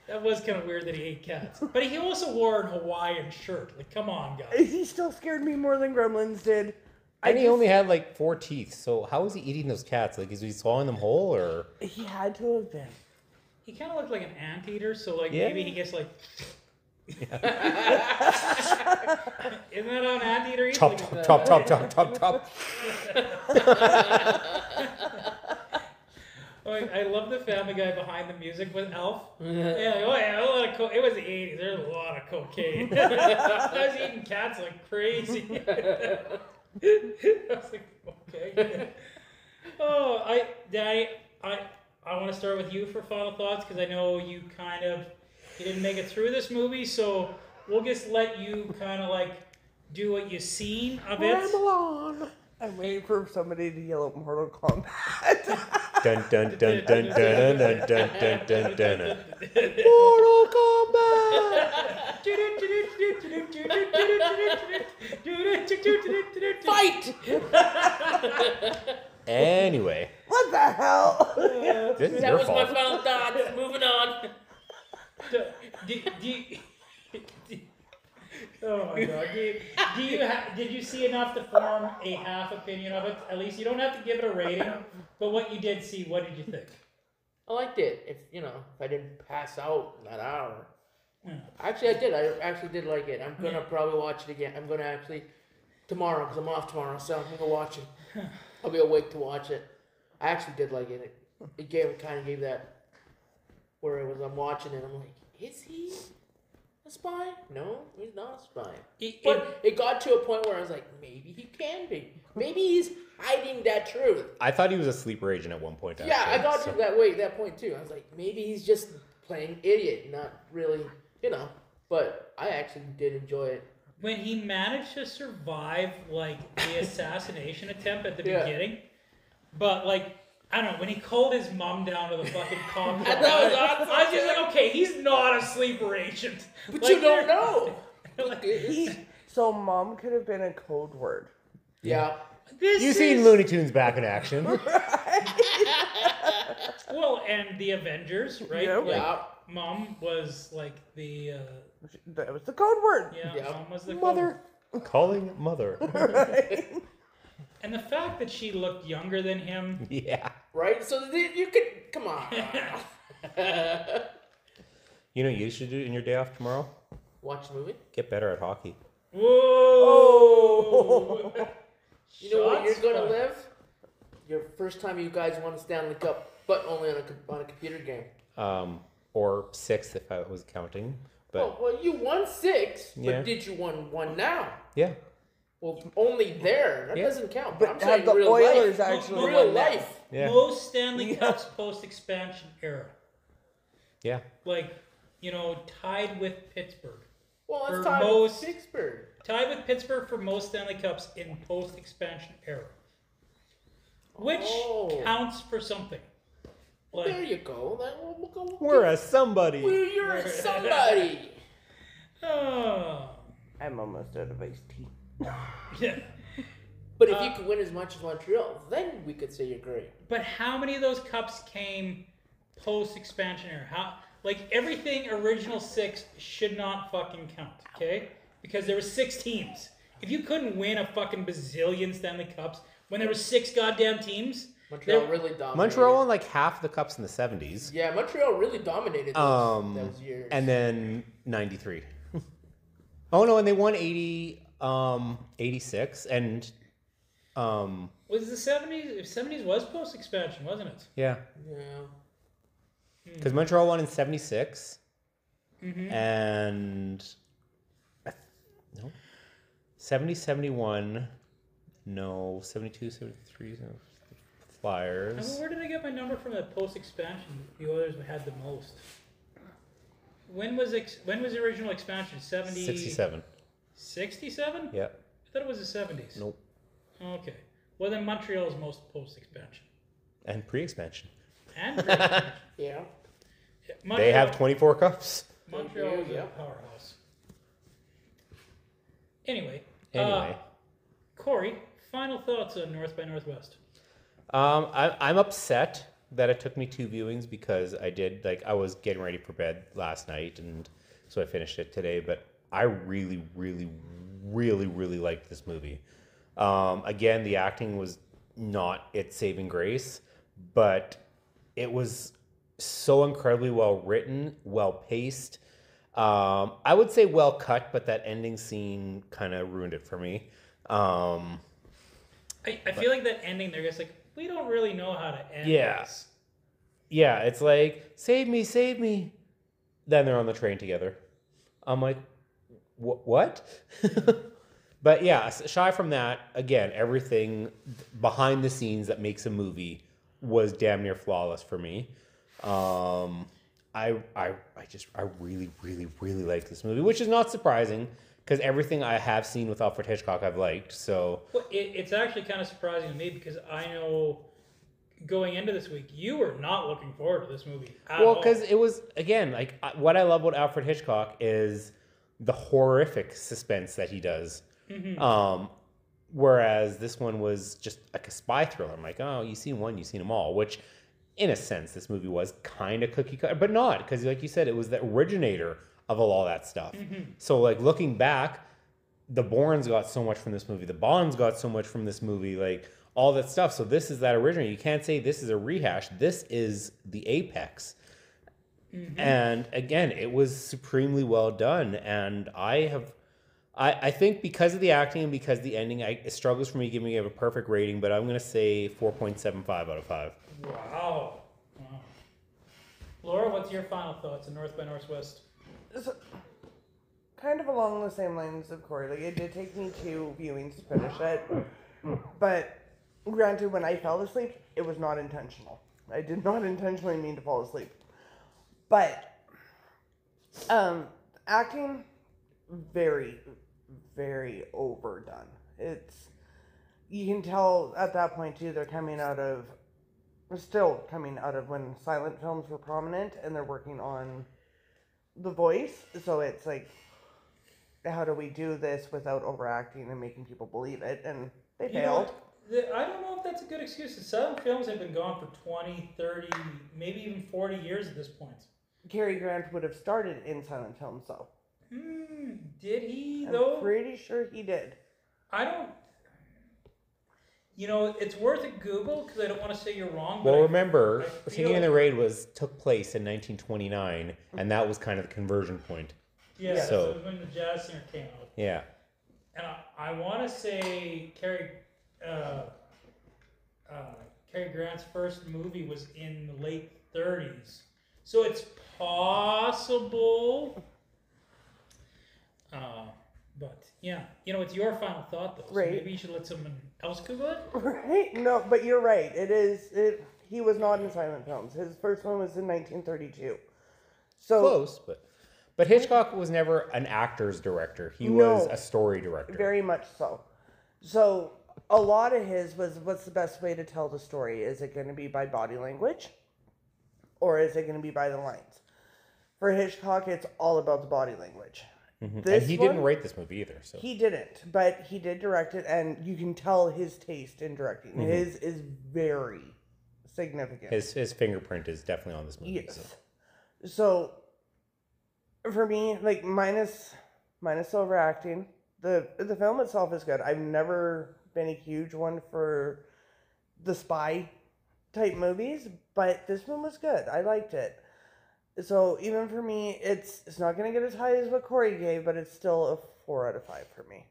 That was kind of weird that he ate cats. But he also wore an Hawaiian shirt. Like, come on, guys. He still scared me more than Gremlins did. And he only had like 4 teeth. So how is he eating those cats? Like, is he swallowing them whole or? He had to have been. He kind of looked like an anteater, so like Yeah. maybe he gets like. Isn't that how an anteater eats? Chop, Like, chop, chop, chop, chop, chop, chop. Oh, I love the Family Guy behind the music with Alf. Yeah, oh yeah, a lot of it was the 80s. There's a lot of cocaine. I was eating cats like crazy. I was like, okay. Oh, Daddy, I want to start with you for final thoughts because I know you didn't make it through this movie, so we'll just let you kind of like do what you've seen of it. I'm waiting for somebody to yell at Mortal Kombat. Dun dun dun dun dun dun dun dun dun dun. Mortal Kombat. Fight! Anyway, What the hell? this is That your was my fault. final thoughts. Moving on. Oh my god! Did you see enough to form a half opinion of it? At least you don't have to give it a rating, but what you did see, what did you think? I liked it. If I didn't pass out in that hour. Actually, I did. I actually did like it. I'm gonna probably watch it again. I'm gonna actually tomorrow because I'm off tomorrow, so I'm gonna watch it. I'll be awake to watch it. I actually did like it. It kind of gave that where it was. I'm watching it. I'm like, is he a spy? No, he's not a spy. But it got to a point where I was like, maybe he can be. Maybe he's hiding that truth. I thought he was a sleeper agent at one point. Yeah, I actually, got so- to that point too. I was like, maybe he's just playing idiot, not really, But I actually did enjoy it. When he managed to survive like the assassination attempt at the beginning, but like I don't know, when he called his mom down to the fucking cop car, That was awesome. I was just like, okay, he's not a sleeper agent. But Like, you don't know. So mom could have been a code word. Yeah. You've seen Looney Tunes back in action. Well, and the Avengers, right? Yeah. Like, Yeah. Mom was like the That was the code word. yeah. Mom was the Mother. Calling mother. And the fact that she looked younger than him. Yeah. Right? So you could, come on. You know what you should do in your day off tomorrow? Watch the movie. Get better at hockey. Whoa! You know what you're Shots going to fired. live? Your first time you guys won a Stanley Cup, but only on a computer game. Or 6 if I was counting. But Well, you won 6, but Yeah. did you won one now? yeah. Well, only there. That Yeah. doesn't count. But I'm But saying have the real Oilers life. actually Real won that? life. Yeah. Most Stanley Cups post-expansion era. Yeah. Like, tied with Pittsburgh. Well, For let's talk most- Pittsburgh. Tied with Pittsburgh for most Stanley Cups in post-expansion era. Which Oh. counts for something. Well, Like, there you go. We'll go. We're a somebody. You're somebody. oh. I'm almost out of iced tea. Yeah. But if you could win as much as Montreal, then we could say you're great. But how many of those cups came post-expansion era? Everything original 6 should not fucking count, okay? Because there were 6 teams. If you couldn't win a fucking bazillion Stanley Cups when there were 6 goddamn teams, Montreal really dominated. Montreal won like half the cups in the 70s. Yeah, Montreal really dominated those years. And then 93. Oh no, and they won 86, and Was the 70s? 70s was post expansion, wasn't it? yeah, Yeah. because Montreal won in 76, Mm-hmm. and no, 70, 71, no, 72, 73, no, Flyers. Where did I get my number from that post expansion? The Oilers had the most. When was the original expansion? 67. 67? Yeah. I thought it was the 70s. Nope. Okay. Well, then Montreal's most post expansion. And pre-expansion. And pre-expansion. Yeah. They have 24 cups. Montreal is Yeah. a powerhouse. Anyway. Anyway. Corey, final thoughts on North by Northwest. I'm upset that it took me 2 viewings because I was getting ready for bed last night, and so I finished it today. But I really, really, really, really liked this movie. Again, the acting was not its saving grace, but it was so incredibly well written, well paced. I would say well cut, but that ending scene kind of ruined it for me. I feel like that ending there is like, we don't really know how to end this. Yeah, it's like, save me, save me. Then they're on the train together. I'm like, what? But yeah, shy from that, again, everything behind the scenes that makes a movie was damn near flawless for me. I really, really, really like this movie, which is not surprising because everything I have seen with Alfred Hitchcock I've liked. So Well, it's actually kind of surprising to me because I know going into this week you were not looking forward to this movie at all. because it was, again, like what I love about Alfred Hitchcock is the horrific suspense that he does. Mm-hmm. Whereas this one was just like a spy thriller. I'm like, oh, you've seen one, you've seen them all, which in a sense this movie was kind of cookie cutter, but not, because like you said, it was the originator of all that stuff. Mm-hmm. So like looking back, the Bournes got so much from this movie, the Bonds got so much from this movie, like all that stuff. So this is that original. You can't say this is a rehash. This is the apex. Mm-hmm. And again, it was supremely well done. And I think because of the acting and because of the ending, it struggles for me giving it a perfect rating, but I'm going to say 4.75 out of 5. Wow. Laura, what's your final thoughts on North by Northwest? So, kind of along the same lines of Corey. Like, it did take me 2 viewings to finish it. But granted, when I fell asleep, it was not intentional. I did not intentionally mean to fall asleep. But acting, very, very overdone. You can tell at that point too, they're still coming out of when silent films were prominent, and they're working on the voice. So it's like, how do we do this without overacting and making people believe it? And they failed. I don't know if that's a good excuse. The silent films have been gone for 20, 30, maybe even 40 years at this point. Cary Grant would have started in silent films, though. Did he, I'm though? pretty sure he did. I don't... it's worth a Google because I don't want to say you're wrong. But Well, remember, I Singing in the Rain took place in 1929, and that was kind of the conversion point. Yeah, So- so it was when the Jazz Singer came out. Yeah. And I want to say Cary Grant's first movie was in the late 30s. So it's possible. But yeah, it's your final thought though. So Right. maybe you should let someone else Google it. Right? No, but you're right. He was not in silent films. His first one was in 1932. So Close, but Hitchcock was never an actor's director. He was a story director. Very much so. So a lot of his was, what's the best way to tell the story? Is it going to be by body language, or is it going to be by the lines? For Hitchcock, it's all about the body language. And he didn't write this movie either. So He didn't, but he did direct it, and you can tell his taste in directing. His is very significant. his fingerprint is definitely on this movie. Yes. So for me, like minus overacting, the film itself is good. I've never been a huge one for the spy type movies, but this one was good. I liked it. So even for me, it's not going to get as high as what Corey gave, but it's still a 4 out of 5 for me.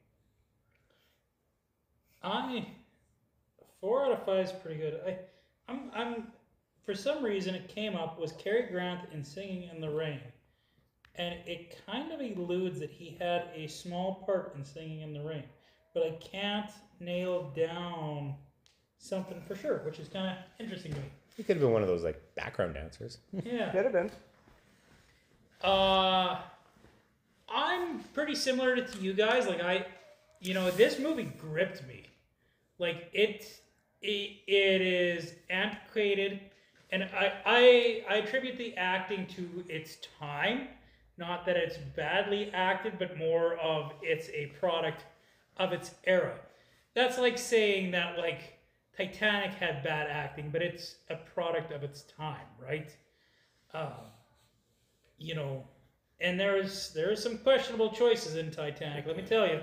4 out of 5 is pretty good. I'm for some reason it came up was Cary Grant in Singing in the Rain, and it kind of eludes that he had a small part in Singing in the Rain, but I can't nail down something for sure, which is kind of interesting to me. He could have been one of those like background dancers. Yeah. Could have been. I'm pretty similar to you guys. Like this movie gripped me. Like it is antiquated, and I attribute the acting to its time. Not that it's badly acted, but more of it's a product of its era. That's like saying that like Titanic had bad acting, but it's a product of its time, right? And there's some questionable choices in Titanic. Let me tell you.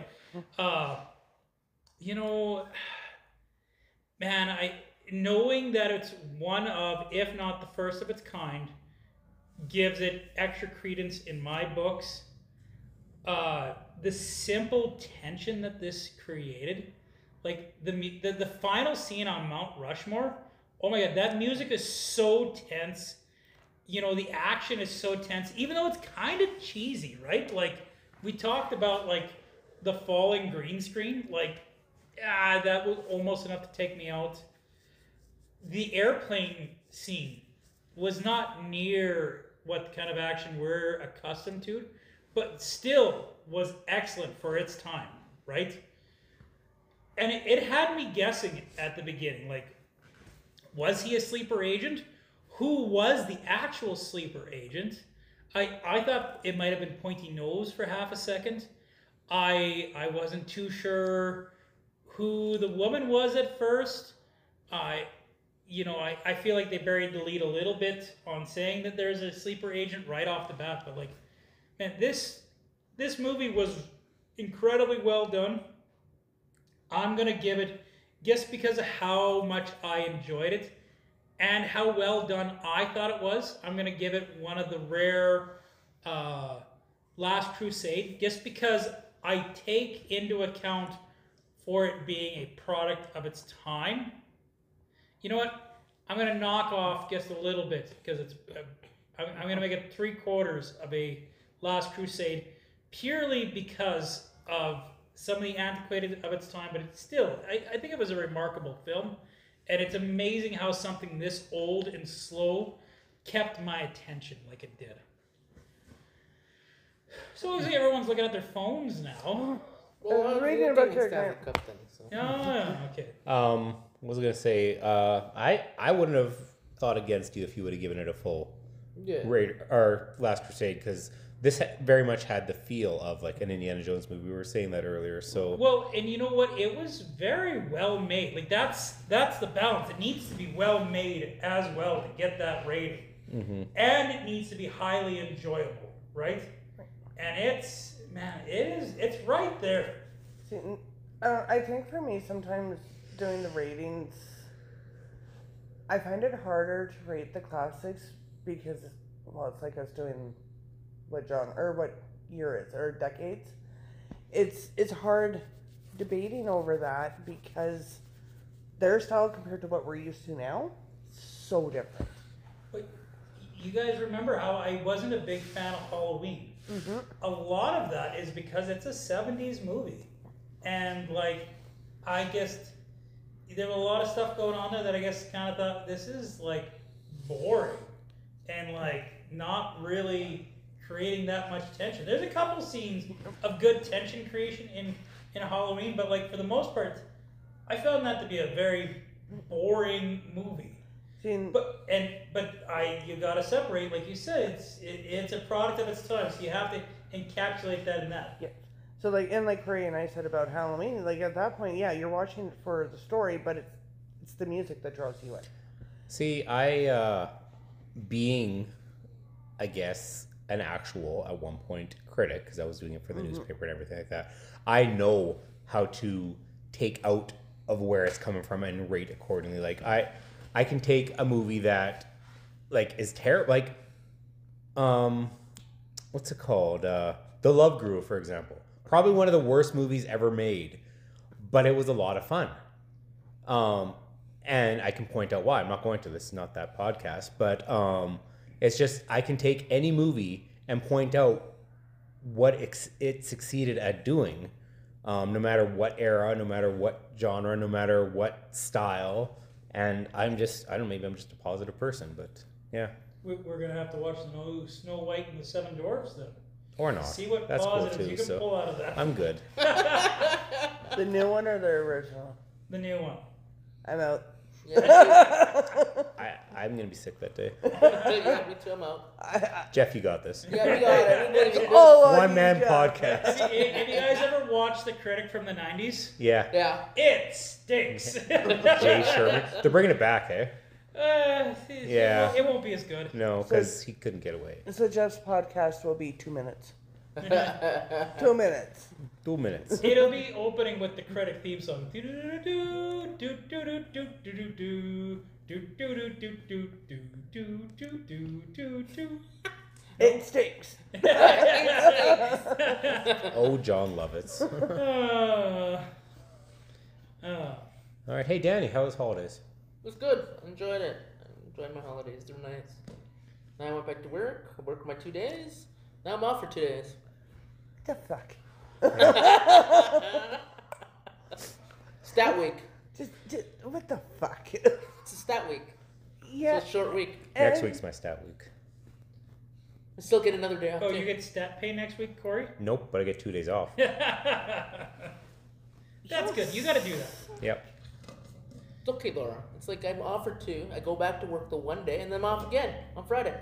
Man, knowing that it's one of, if not the first of its kind, gives it extra credence in my books. The simple tension that this created, like the final scene on Mount Rushmore. Oh my God, that music is so tense. The action is so tense, even though it's kind of cheesy, right? Like we talked about, like the falling green screen, like that was almost enough to take me out. The airplane scene was not near what kind of action we're accustomed to, but still was excellent for its time, right? And it had me guessing at the beginning, like, was he a sleeper agent? Who was the actual sleeper agent? I thought it might have been Pointy Nose for half a second. I wasn't too sure who the woman was at first. I feel like they buried the lead a little bit on saying that there's a sleeper agent right off the bat. But like, man, this movie was incredibly well done. I'm gonna give it, just because of how much I enjoyed it and how well done I thought it was, I'm gonna give it one of the rare Last Crusade, just because I take into account for it being a product of its time. You know what? I'm going to knock off just a little bit, because it's. I'm going to make it 3/4 of a Last Crusade, purely because of some of the antiquated of its time. But it's still, I think it was a remarkable film, and it's amazing how something this old and slow kept my attention like it did. So obviously everyone's looking at their phones now. Well, I was reading about Cary Stanley Grant. Cup then, so. Oh, okay. What was I gonna say? I wouldn't have thought against you if you would have given it a full rate or Last Crusade, because this very much had the feel of like an Indiana Jones movie. We were saying that earlier. So well, and you know what? It was very well made. Like that's the balance. It needs to be well made as well to get that rating, and it needs to be highly enjoyable, right? And it's right there. See, I think for me, sometimes doing the ratings, I find it harder to rate the classics because, well, it's like us doing what year it's or decades. It's hard debating over that because their style compared to what we're used to now, so different. But you guys remember how I wasn't a big fan of Halloween? Mm-hmm. A lot of that is because it's a 70s movie. And, like, I guess there was a lot of stuff going on there that I guess kind of thought, this is, like, boring. And, like, not really creating that much tension. There's a couple scenes of good tension creation in Halloween, but, like, for the most part, I found that to be a very boring movie. But you gotta separate, like you said, it's a product of its time, so you have to encapsulate that in that. Yeah. So like Corey and I said about Halloween, like at that point, yeah, you're watching it for the story, but it's the music that draws you in. see, being, I guess, an actual at one point critic, because I was doing it for the newspaper and everything like that, I know how to take out of where it's coming from and rate accordingly. Like I can take a movie that like is terrible. Like what's it called? The Love Guru, for example. Probably one of the worst movies ever made, but it was a lot of fun. And I can point out why. I'm not going to. This is not that podcast, but it's just I can take any movie and point out what it succeeded at doing, no matter what era, no matter what genre, no matter what style. And I'm just, I don't know, maybe I'm just a positive person, but yeah. We're going to have to watch Snow White and the Seven Dwarfs then. Or not. See what That's positives cool too, you can so pull out of that. I'm good. The new one or the original? The new one. I'm out. Yeah, I'm going to be sick that day. yeah, me too. I'm out. Jeff, you got this. Yeah, we got it. Everybody Oh, One-man yeah. podcast. Have you guys ever watched The Critic from the 90s? Yeah. Yeah. It stinks. Jay Sherman. They're bringing it back, eh? Yeah. It won't be as good. No, because he couldn't get away. So Jeff's podcast will be 2 minutes. 2 minutes. 2 minutes. It'll be opening with the Critic theme song. It stinks. Oh, John Lovitz. All right. Hey, Danny, how was holidays? It was good. I enjoyed it. I enjoyed my holidays. They were nice. Now I went back to work. I worked my 2 days. Now I'm off for 2 days. The fuck? Stat week. Just what the fuck? It's a stat week. Yeah. It's a short week. Next and- week's my stat week. I still get another day off. Oh, too. you get stat pay next week, Corey? Nope, but I get 2 days off. That's good. You got to do that. Yep. It's okay, Laura. It's like I'm off for 2. I go back to work the 1 day, and then I'm off again on Friday.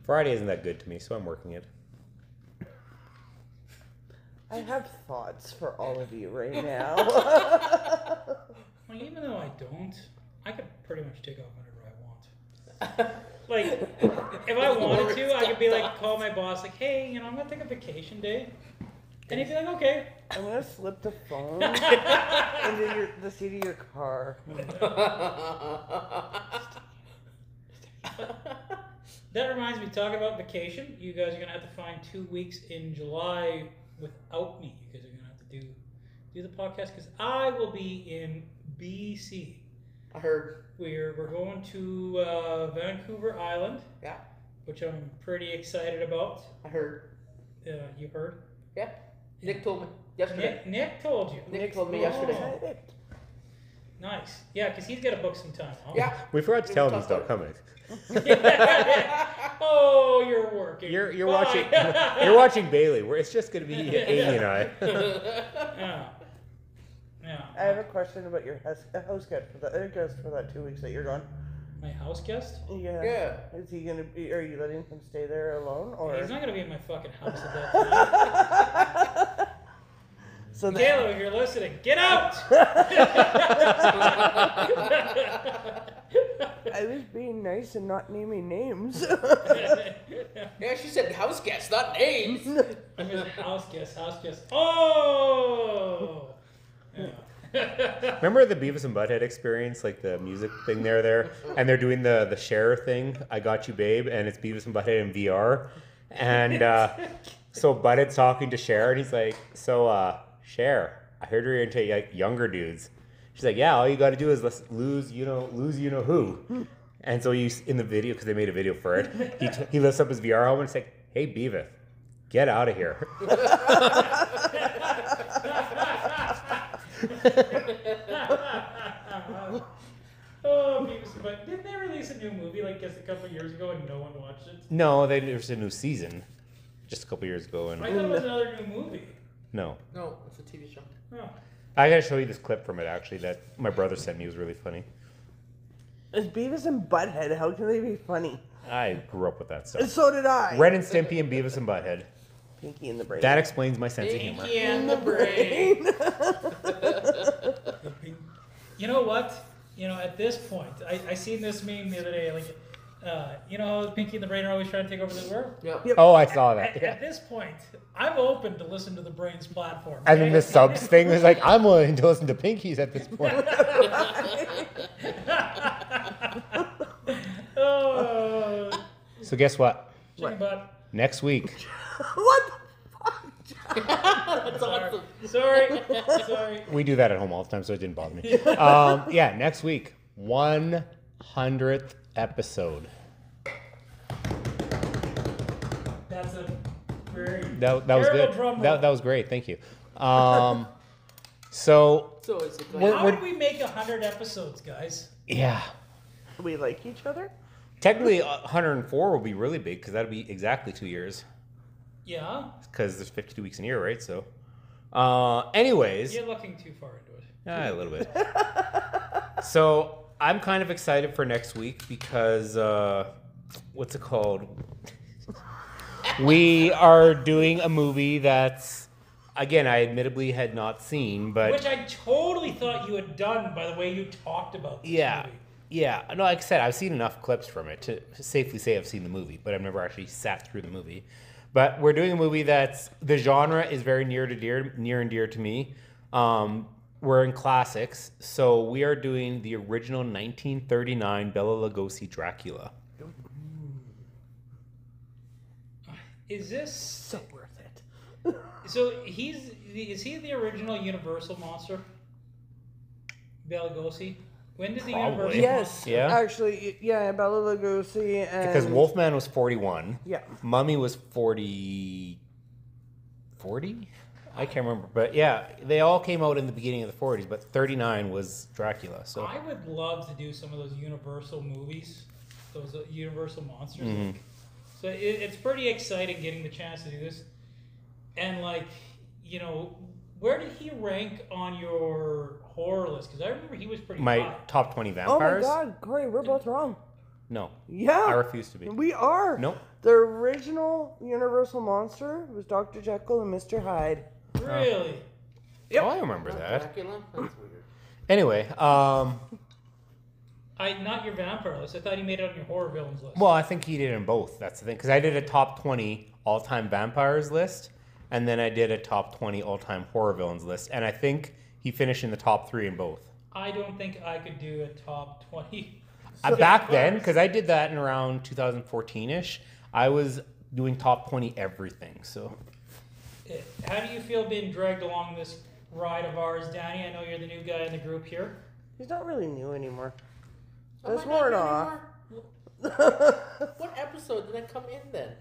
Friday isn't that good to me, so I'm working it. I have thoughts for all of you right now. Well, even though I don't, I could pretty much take off whenever I want. Like, if I wanted to, I could be like, call my boss, like, hey, I'm gonna take a vacation day, and he'd be like, okay. I'm gonna slip the phone into the seat of your car. That reminds me, talking about vacation, you guys are gonna have to find 2 weeks in July without me. You guys are gonna have to do the podcast because I will be in BC. I heard. We're going to Vancouver Island. Yeah. Which I'm pretty excited about. I heard. You heard? Yeah. Nick told me yesterday. Nick told you. Nick told me yesterday. Nice. Yeah, because he's got to book some time. Huh? Yeah. We forgot to tell him he's not coming. Oh, you're working. You're Bye. watching. You're watching Bailey. Where it's just gonna be Amy and I. Yeah. I have a question about your house guest for that 2 weeks that you're gone. My house guest? Yeah. Yeah. Is he gonna be? Are you letting him stay there alone, or? He's not gonna be in my fucking house at that time. So Taylor, if you're listening, get out! I was being nice and not naming names. Yeah, she said house guests, not names. House guest. Oh! Yeah. Remember the Beavis and Butthead experience, like the music thing there, and they're doing the Cher thing. I got you, babe, and it's Beavis and Butthead in VR, and so Butthead's talking to Cher, and he's like, "So, Cher, I heard you're into like younger dudes." She's like, "Yeah, all you got to do is lose you know who." And so in the video, because they made a video for it, he lifts up his VR helmet and it's like, "Hey, Beavis, get out of here." Oh, Beavis, but didn't they release a new movie like just a couple of years ago and no one watched it? No, there's a new season just a couple years ago, and I thought it was another new movie. no. No, it's a TV show. Oh. I gotta show you this clip from it actually that my brother sent me. It was really funny. It's Beavis and Butthead. How can they be funny? I grew up with that And stuff. so did I. Ren and Stimpy and Beavis and Butthead. Pinky in the brain. That explains my sense of humor. Pinky and the brain. You know what? At this point, I seen this meme the other day. Like, you know how Pinky and the Brain are always trying to take over the world? Yep. Yep. Oh, I saw that. At this point, I'm open to listen to the Brain's platform. And then okay? the subs thing was like, I'm willing to listen to Pinky's at this point. Oh, So guess what? Chicken butt. Next week. What the fuck? That's awesome. Sorry. We do that at home all the time, so it didn't bother me. Yeah, next week. 100th episode. That's a very That was terrible good. drum roll. That was great. Thank you. So So is it How did we make 100 episodes, guys? yeah, We like each other? technically 104 will be really big because that'll be exactly 2 years. Yeah. Because there's 52 weeks in a year, right? So, anyways, You're looking too far into it. a little bit. So I'm kind of excited for next week because what's it called? We are doing a movie that's, again, I admittedly had not seen, but Which I totally thought you had done by the way you talked about this yeah, movie. yeah. No, like I said, I've seen enough clips from it to safely say I've seen the movie, but I've never actually sat through the movie. But we're doing a movie that's the genre is very near and dear to me. We're in classics, so we are doing the original 1939 Bela Lugosi Dracula. Is this So worth it. so? Is he the original Universal monster? Bela Lugosi. When did the Probably. Universal? Yes. monster- Yeah. Actually, yeah, Bela Lugosi and... Because Wolfman was 41. Yeah. Mummy was 40? I can't remember. But yeah, they all came out in the beginning of the 40s, but 39 was Dracula. So I would love to do some of those Universal movies, those Universal monsters. Mhm. So it's pretty exciting getting the chance to do this. And like, you know, where did he rank on your horror list? Because I remember he was pretty my high. top 20 Oh my vampires? god, Corey, we're both wrong. No. Yeah. I refuse to be. We are. Nope. The original Universal monster was Dr. Jekyll and Mr. Hyde. Really? Oh, I remember Not that. Dracula? That's weird. Anyway, Not your vampire list. I thought he made it on your horror villains list. well, I think he did in both. That's the thing. Because I did a top 20 all-time vampires list, and then I did a top 20 all-time horror villains list. And I think he finished in the top 3 in both. I don't think I could do a top 20. Back then, because I did that in around 2014-ish, I was doing top 20 everything. So How do you feel being dragged along this ride of ours, Danny? I know you're the new guy in the group here. He's not really new anymore. Am That's I not worn here off. anymore? What episode did I come in then?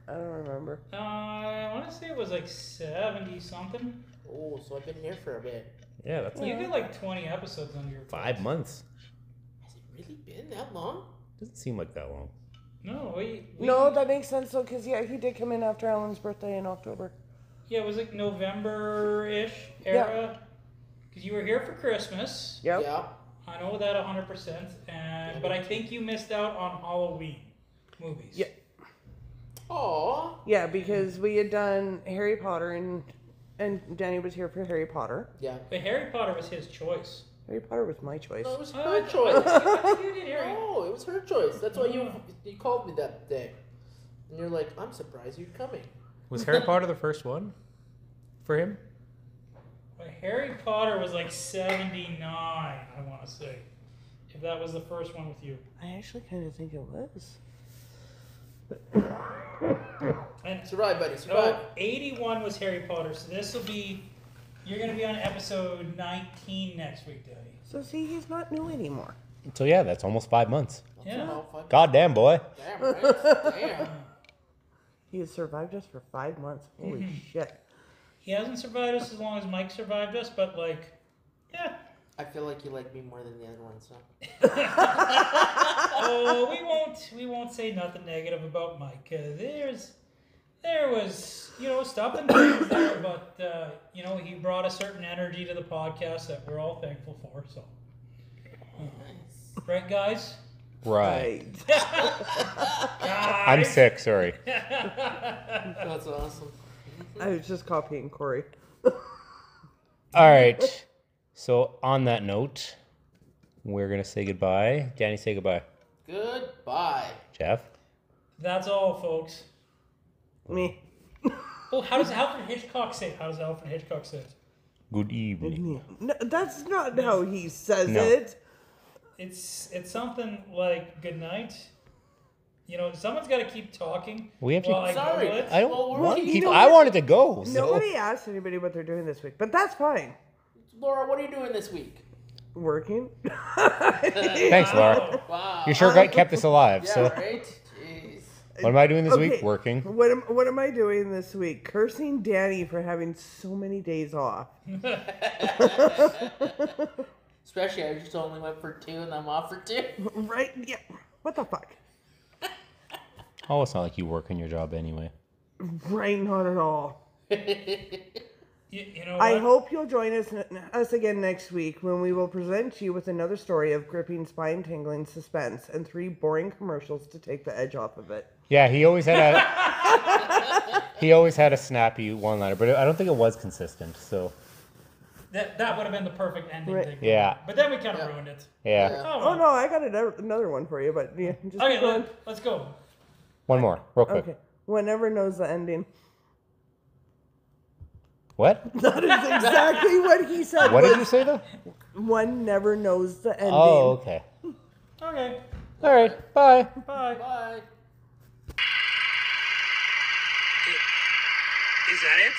I don't remember. I want to say it was like 70 something. Oh, so I've been here for a bit. yeah, that's You get like 20 episodes under your 5 months. Has it really been that long? Doesn't seem like that long. No, we No, that makes sense though, because yeah, he did come in after Alan's birthday in October. yeah, it was like November-ish era. Because you were here for Christmas. Yep. Yeah. I know that 100%. But I think you missed out on Halloween movies. Yeah. Aw. Yeah, because we had done Harry Potter and Danny was here for Harry Potter. Yeah. But Harry Potter was his choice. Harry Potter was my choice. No, it was I her think choice. you did, Harry. No, it was her choice. That's why you called me that day. And you're like, I'm surprised you're coming. Was Harry Potter the first one for him? But Harry Potter was like 79, I want to say. If that was the first one with you. I actually kind of think it was. And Survive, buddy. Survive. no, 81 was Harry Potter, so this will be, you're going to be on episode 19 next week, Daddy. So see, he's not new anymore. So yeah, that's almost 5 months. Yeah. Oh, fuck. Goddamn, boy. Damn, right? Damn. He has survived us for 5 months. Holy shit. He hasn't survived us as long as Mike survived us, but like, yeah. I feel like you like me more than the other one, so. Oh, we won't say nothing negative about Mike. There was, stuff and things there, but he brought a certain energy to the podcast that we're all thankful for. So, right, guys? Right. Guys. I'm sick, sorry. That's awesome. I was just copying Corey. All right. So on that note, we're going to say goodbye. Danny, say goodbye. Goodbye. Jeff? That's all, folks. Me. Oh, how does Alfred Hitchcock say it? How does Alfred Hitchcock say it? Good evening. No, that's not how he says No. it. It's something like good night. You know, someone's got to keep talking. We have to- while I Sorry. Google it. I don't Well, we're want to keep- keep. you know I what? wanted to go. So. Nobody asked anybody what they're doing this week, but that's fine. Laura, what are you doing this week? Working. Thanks, Laura. Wow. You sure kept us alive. Yeah, So, right? Jeez. what am I doing this Okay, week? Working. What am I doing this week? Cursing Danny for having so many days off. Especially I just only went for 2 and I'm off for 2. Right? Yeah. What the fuck? Oh, it's not like you work in your job anyway. Right? Not at all. You know I what? hope you'll join us again next week when we will present you with another story of gripping, spine-tingling suspense and 3 boring commercials to take the edge off of it. Yeah, he always had a snappy one-liner, but I don't think it was consistent. So, That would have been the perfect ending Right. thing. Yeah. But then we kind of Yeah. ruined it. yeah. Oh, Oh well. no, I got another one for you, but yeah, just Okay, keep going. let's go. One more, real quick. Okay. One never knows the ending. What? That is exactly what he said. What did was, you say though? One never knows the ending. Oh, okay. Okay. All right. Bye. Bye. Bye. Is that it?